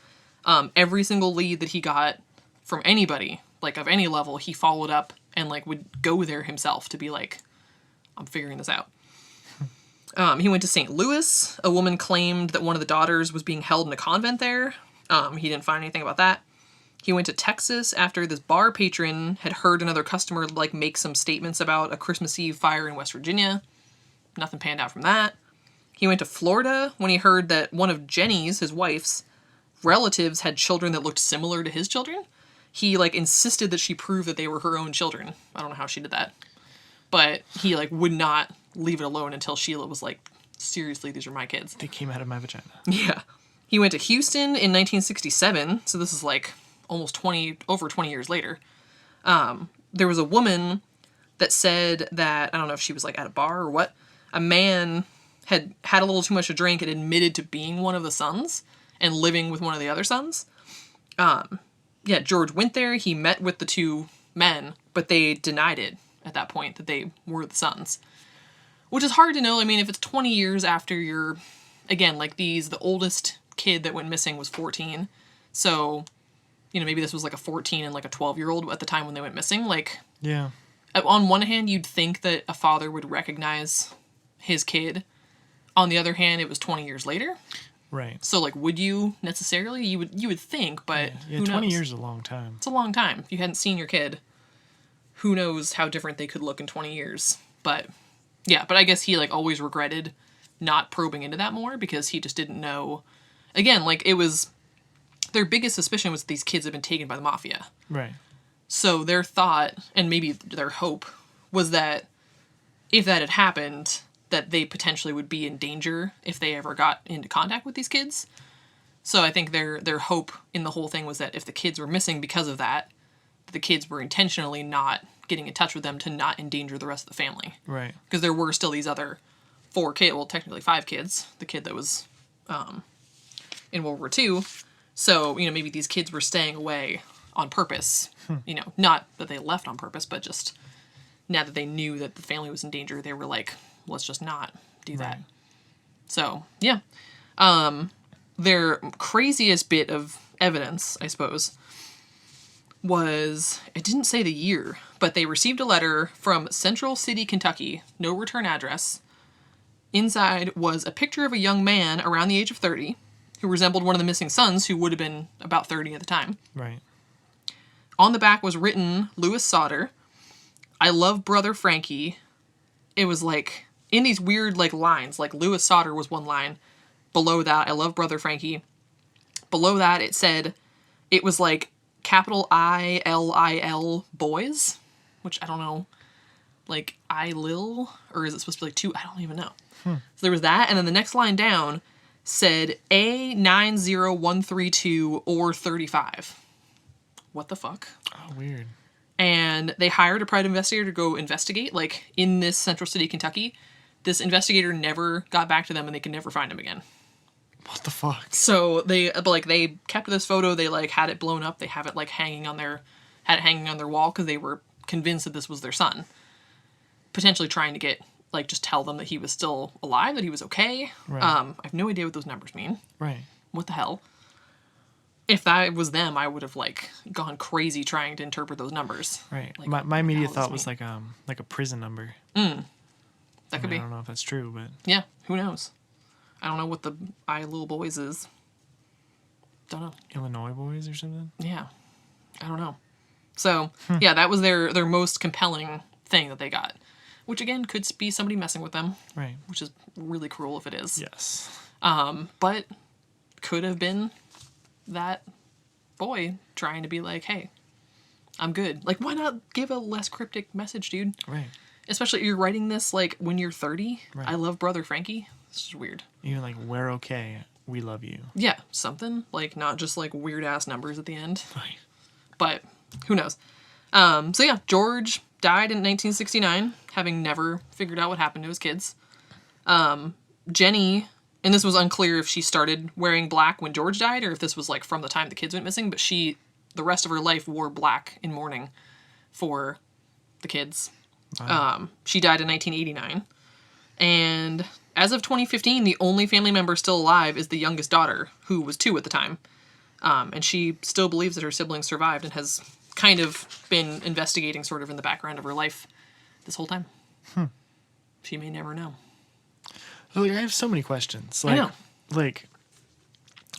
Every single lead that he got from anybody, like, of any level, he followed up and, like, would go there himself to be like, I'm figuring this out. He went to St. Louis. A woman claimed that one of the daughters was being held in a convent there. He didn't find anything about that. He went to Texas after this bar patron had heard another customer, like, make some statements about a Christmas Eve fire in West Virginia. Nothing panned out from that. He went to Florida when he heard that one of Jenny's, his wife's, relatives had children that looked similar to his children. He, like, insisted that she prove that they were her own children. I don't know how she did that. But he, like, would not leave it alone until Sheila was like, seriously, these are my kids. They came out of my vagina. Yeah. He went to Houston in 1967, so this is, like, almost over 20 years later. There was a woman that said that, I don't know if she was, like, at a bar or what, a man had a little too much to drink and admitted to being one of the sons and living with one of the other sons. Yeah, George went there, he met with the 2 men, but they denied it at that point, that they were the sons. Which is hard to know. I mean, if it's 20 years after you're, again, like, the oldest kid that went missing was 14, so, you know, maybe this was, like, a 14 and, like, a 12-year-old at the time when they went missing. Like, yeah. On one hand, you'd think that a father would recognize his kid. On the other hand, it was 20 years later. Right. So, like, would you necessarily? You would think, but yeah, who knows? 20 years is a long time. It's a long time. If you hadn't seen your kid, who knows how different they could look in 20 years. But, yeah, but I guess he, like, always regretted not probing into that more because he just didn't know. Again, like, it was, their biggest suspicion was that these kids had been taken by the mafia. Right. So their thought, and maybe their hope, was that if that had happened, that they potentially would be in danger if they ever got into contact with these kids. So I think their hope in the whole thing was that if the kids were missing because of that, the kids were intentionally not getting in touch with them to not endanger the rest of the family. Right. Because there were still these other 4 kids, well, technically 5 kids, the kid that was in World War II. So, you know, maybe these kids were staying away on purpose. You know, not that they left on purpose, but just now that they knew that the family was in danger, they were like, let's just not do that. So, yeah. Their craziest bit of evidence, I suppose, was, it didn't say the year, but they received a letter from Central City, Kentucky, no return address. Inside was a picture of a young man around the age of 30 who resembled one of the missing sons, who would have been about 30 at the time. Right. On the back was written, Louis Sodder, I love brother Frankie. It was like, in these weird like lines, like Louis Sodder was one line. Below that, I love brother Frankie. Below that, it said, it was like capital ILIL boys, which I don't know, like I-Lil, or is it supposed to be like 2? I don't even know. So there was that, and then the next line down said A90132 or 35. What the fuck? Oh, weird. And they hired a private investigator to go investigate, like, in this Central City, Kentucky. This investigator never got back to them, and they could never find him again. What the fuck? So they kept this photo. They like had it blown up. They have it like hanging on their wall because they were convinced that this was their son. Potentially trying to get like just tell them that he was still alive, that he was okay. Right. I have no idea what those numbers mean. Right. What the hell? If that was them, I would have like gone crazy trying to interpret those numbers. Right. Like, my immediate thought was like a prison number. That could be. I don't know if that's true, but yeah, who knows? I don't know what the I Little Boys is. Don't know. Illinois boys or something? Yeah. I don't know. So, yeah, that was their most compelling thing that they got. Which, again, could be somebody messing with them. Right. Which is really cruel if it is. Yes. But could have been that boy trying to be like, hey, I'm good. Like, why not give a less cryptic message, dude? Right. Especially you're writing this, like, when you're 30. Right. I love brother Frankie. This is weird. Even like, we're okay. We love you. Yeah, something. Like, not just, like, weird-ass numbers at the end. Right. But who knows? So, yeah, George died in 1969, having never figured out what happened to his kids. Jenny, and this was unclear if she started wearing black when George died or if this was, like, from the time the kids went missing, but she, the rest of her life, wore black in mourning for the kids. Wow. She died in 1989. And as of 2015, the only family member still alive is the youngest daughter, who was 2 at the time. And she still believes that her siblings survived and has kind of been investigating sort of in the background of her life this whole time. She may never know. Like, I have so many questions. Like, I know. Like,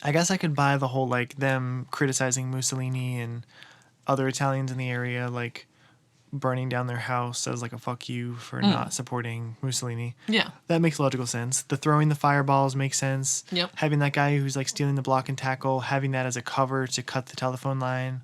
I guess I could buy the whole, like, them criticizing Mussolini and other Italians in the area, like, burning down their house as like a fuck you for not supporting Mussolini. Yeah. That makes logical sense. The throwing the fireballs makes sense. Yep. Having that guy who's like stealing the block and tackle, having that as a cover to cut the telephone line.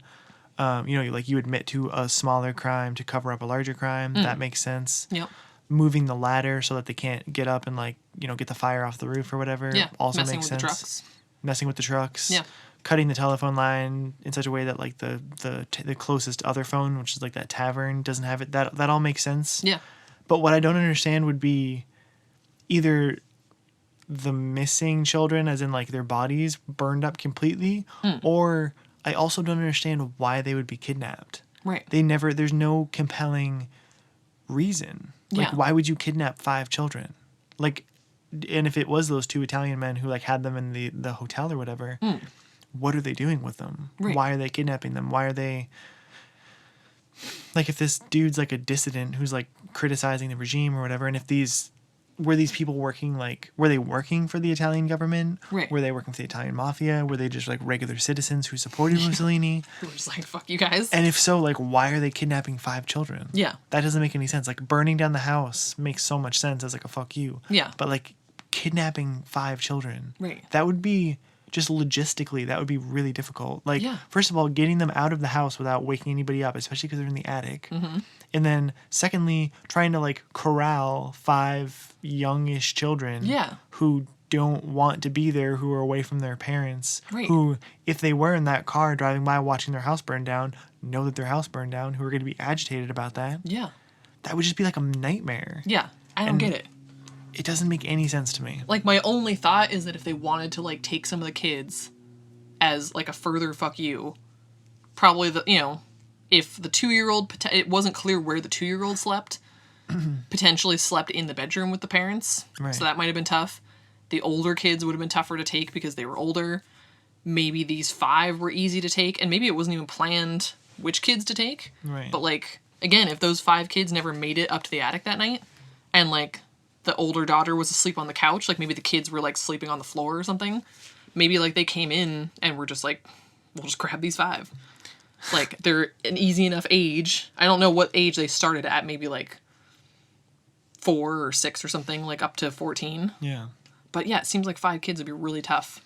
You know, like you admit to a smaller crime to cover up a larger crime. That makes sense. Yep. Moving the ladder so that they can't get up and like, you know, get the fire off the roof or whatever. Yeah. Also Messing makes with sense. the trucks. Messing with the trucks. Yeah. Cutting the telephone line in such a way that like the closest other phone, which is like that tavern, doesn't have it. That all makes sense. Yeah. But what I don't understand would be either the missing children, as in like their bodies burned up completely, or I also don't understand why they would be kidnapped. Right. There's no compelling reason. Like, why would you kidnap 5 children? Like, and if it was those 2 Italian men who like had them in the hotel or whatever, what are they doing with them? Right. Why are they kidnapping them? Why are they... Like, if this dude's, like, a dissident who's, like, criticizing the regime or whatever, and if were these people working, like... Were they working for the Italian government? Right. Were they working for the Italian mafia? Were they just, like, regular citizens who supported Mussolini? Who were just like, fuck you guys. And if so, like, why are they kidnapping 5 children? Yeah. That doesn't make any sense. Like, burning down the house makes so much sense as, like, a fuck you. Yeah. But, like, kidnapping 5 children... Right. That would be... Just logistically, that would be really difficult. Like, first of all, getting them out of the house without waking anybody up, especially because they're in the attic. Mm-hmm. And then, secondly, trying to, like, corral 5 youngish children who don't want to be there, who are away from their parents, who, if they were in that car driving by watching their house burn down, know that their house burned down, who are going to be agitated about that. Yeah. That would just be like a nightmare. Yeah. I don't get it. It doesn't make any sense to me. Like, my only thought is that if they wanted to, like, take some of the kids as, like, a further fuck you, probably if the 2-year-old, it wasn't clear where the 2-year-old slept, potentially slept in the bedroom with the parents. Right. So that might have been tough. The older kids would have been tougher to take because they were older. Maybe these 5 were easy to take, and maybe it wasn't even planned which kids to take. Right. But, like, again, if those 5 kids never made it up to the attic that night, and, like, the older daughter was asleep on the couch, like, maybe the kids were, like, sleeping on the floor or something, maybe, like, they came in and were just like, we'll just grab these 5. Like, they're an easy enough age. I don't know what age they started at, maybe, like, 4 or 6 or something, like, up to 14. Yeah. But, yeah, it seems like 5 kids would be really tough.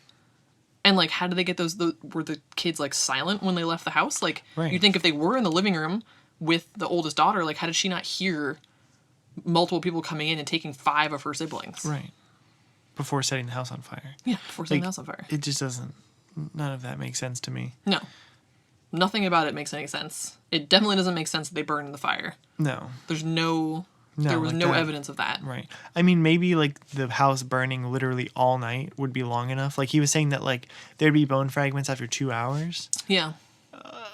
And, like, how did they get those? Were the kids, like, silent when they left the house? Like, right. You'd think if they were in the living room with the oldest daughter, like, how did she not hear multiple people coming in and taking 5 of her siblings? Right. Before setting the house on fire. Yeah, before setting the house on fire. It just doesn't, none of that makes sense to me. No. Nothing about it makes any sense. It definitely doesn't make sense that they burned in the fire. No. There was no evidence of that. Right. I mean, maybe, like, the house burning literally all night would be long enough. Like, he was saying that, like, there'd be bone fragments after 2 hours. Yeah.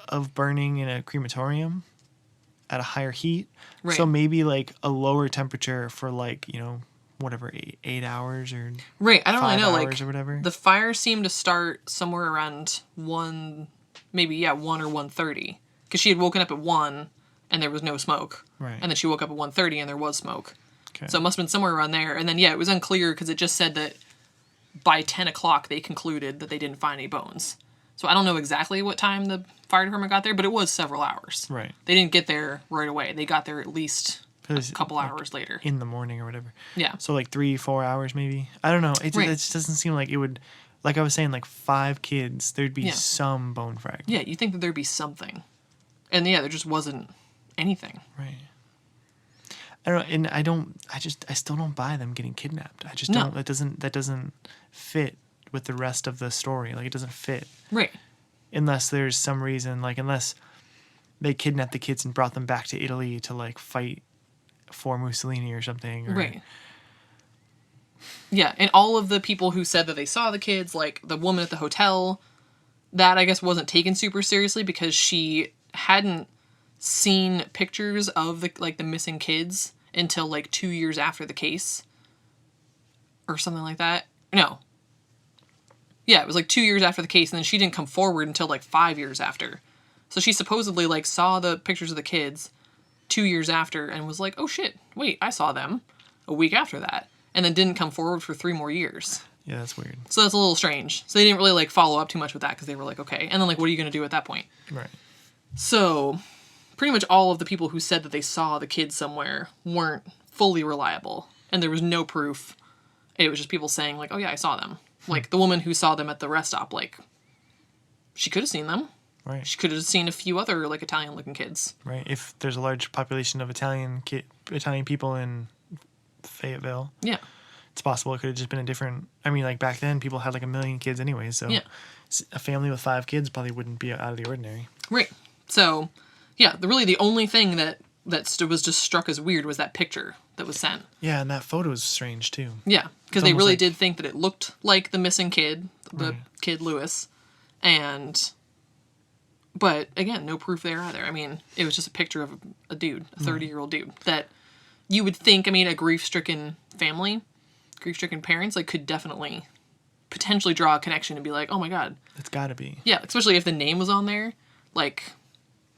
Of burning in a crematorium at a higher heat. Right. So maybe, like, a lower temperature for, like, whatever, 8 hours or right. I don't really know. Like, or whatever. The fire seemed to start somewhere around 1 or 1:30. Because she had woken up at 1 and there was no smoke. Right. And then she woke up at 1:30 and there was smoke. Okay. So it must have been somewhere around there. And then, yeah, it was unclear because it just said that by 10 o'clock they concluded that they didn't find any bones. So I don't know exactly what time the fire department got there, but it was several hours. Right. They didn't get there right away. They got there at least a couple hours later. In the morning or whatever. Yeah. So, like, 3-4 hours maybe. I don't know. It just doesn't seem like it would... Like I was saying, like, 5 kids, there'd be some bone fragment. Yeah, you'd think that there'd be something. And, yeah, there just wasn't anything. Right. I don't know, and I still don't buy them getting kidnapped. I just don't, that doesn't fit with the rest of the story. Like, it doesn't fit. Right. Unless there's some reason, like, unless they kidnapped the kids and brought them back to Italy to, like, fight for Mussolini or something. Or, right. Yeah, and all of the people who said that they saw the kids, like the woman at the hotel, that I guess wasn't taken super seriously because she hadn't seen pictures of the missing kids until like 2 years after the case or something like that. No. Yeah, it was like 2 years after the case, and then she didn't come forward until like 5 years after. So she supposedly like saw the pictures of the kids 2 years after and was like, oh shit, wait, I saw them a week after that. And then didn't come forward for 3 more years. Yeah, that's weird. So that's a little strange. So they didn't really, like, follow up too much with that because they were like, okay. And then, like, what are you going to do at that point? Right. So pretty much all of the people who said that they saw the kids somewhere weren't fully reliable. And there was no proof. It was just people saying, like, oh, yeah, I saw them. Like, the woman who saw them at the rest stop, like, she could have seen them. Right. She could have seen a few other, like, Italian-looking kids. Right. If there's a large population of Italian people in Fayetteville. Yeah. It's possible it could have just been a different... I mean, like, back then, people had, like, 1 million kids anyway, so... Yeah. A family with 5 kids probably wouldn't be out of the ordinary. Right. So, yeah, the only thing that was just struck as weird was that picture that was sent. Yeah, and that photo is strange, too. Yeah, because they really did think that it looked like the missing kid, the kid Lewis, but, again, no proof there either. I mean, it was just a picture of a dude, a 30-year-old dude, that... You would think, I mean, a grief-stricken family, grief-stricken parents, like, could definitely, potentially draw a connection and be like, oh my god. It's gotta be. Yeah, especially if the name was on there, like,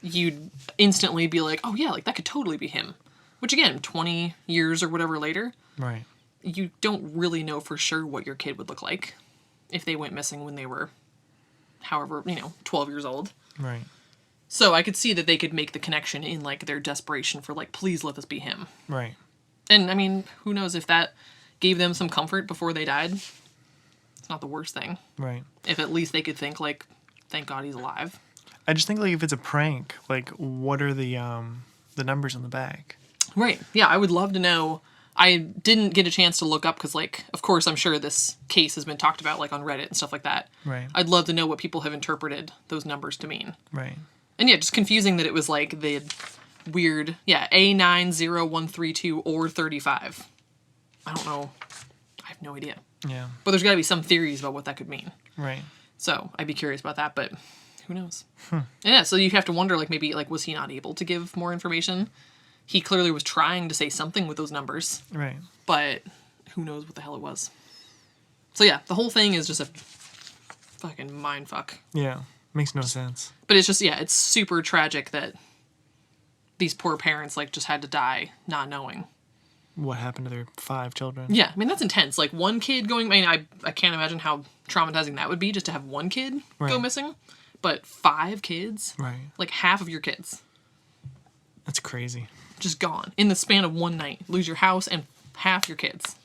you'd instantly be like, oh yeah, like, that could totally be him. Which, again, 20 years or whatever later, right? You don't really know for sure what your kid would look like if they went missing when they were, however, 12 years old. Right. So I could see that they could make the connection in, like, their desperation for, like, please let this be him. Right. And, I mean, who knows if that gave them some comfort before they died. It's not the worst thing. Right. If at least they could think, like, thank God he's alive. I just think, like, if it's a prank, like, what are the numbers on the back? Right. Yeah, I would love to know. I didn't get a chance to look up because, like, of course, I'm sure this case has been talked about, like, on Reddit and stuff like that. Right. I'd love to know what people have interpreted those numbers to mean. Right. And yeah, just confusing that it was like the weird, A90132 or 35. I don't know. I have no idea. Yeah. But there's got to be some theories about what that could mean. Right. So I'd be curious about that, but who knows? Yeah, so you have to wonder, like, maybe, like, was he not able to give more information? He clearly was trying to say something with those numbers. Right. But who knows what the hell it was. So yeah, the whole thing is just a fucking mind fuck. Yeah. Makes no sense. But it's just, yeah, it's super tragic that these poor parents, like, just had to die not knowing. What happened to their 5 children? Yeah, I mean, that's intense. Like, one kid going... I mean, I can't imagine how traumatizing that would be just to have one kid go missing. But 5 kids? Right. Like, half of your kids. That's crazy. Just gone. In the span of one night. Lose your house and half your kids.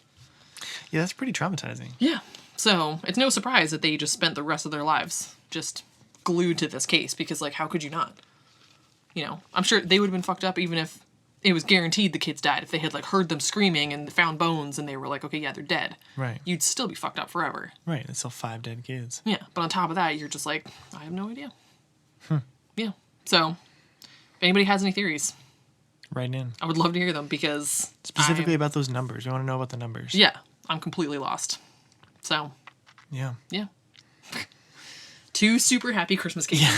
Yeah, that's pretty traumatizing. Yeah. So, it's no surprise that they just spent the rest of their lives just glued to this case. Because, like, how could you not? You know, I'm sure they would have been fucked up even if it was guaranteed the kids died. If they had, like, heard them screaming and found bones and they were like, okay, yeah, they're dead. Right. You'd still be fucked up forever. Right. It's still 5 dead kids. Yeah. But on top of that, you're just like, I have no idea. Yeah. So, if anybody has any theories, Right in. I would love to hear them because... Specifically about those numbers. We want to know about the numbers. Yeah. I'm completely lost. So... Yeah. Yeah. 2 super happy Christmas cases.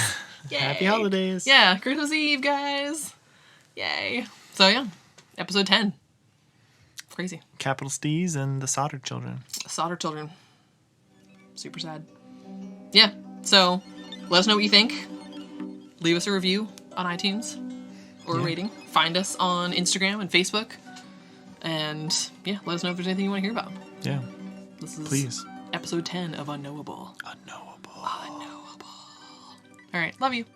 Yeah. Happy holidays. Yeah. Christmas Eve, guys. Yay. So, yeah. Episode 10. Crazy. Capital Steez and the Sodder children. Sodder children. Super sad. Yeah. So, let us know what you think. Leave us a review on iTunes or a rating. Find us on Instagram and Facebook. And, yeah, let us know if there's anything you want to hear about. Yeah. This is Please. episode 10 of Unknowable. Unknowable. Unknowable. All right. Love you.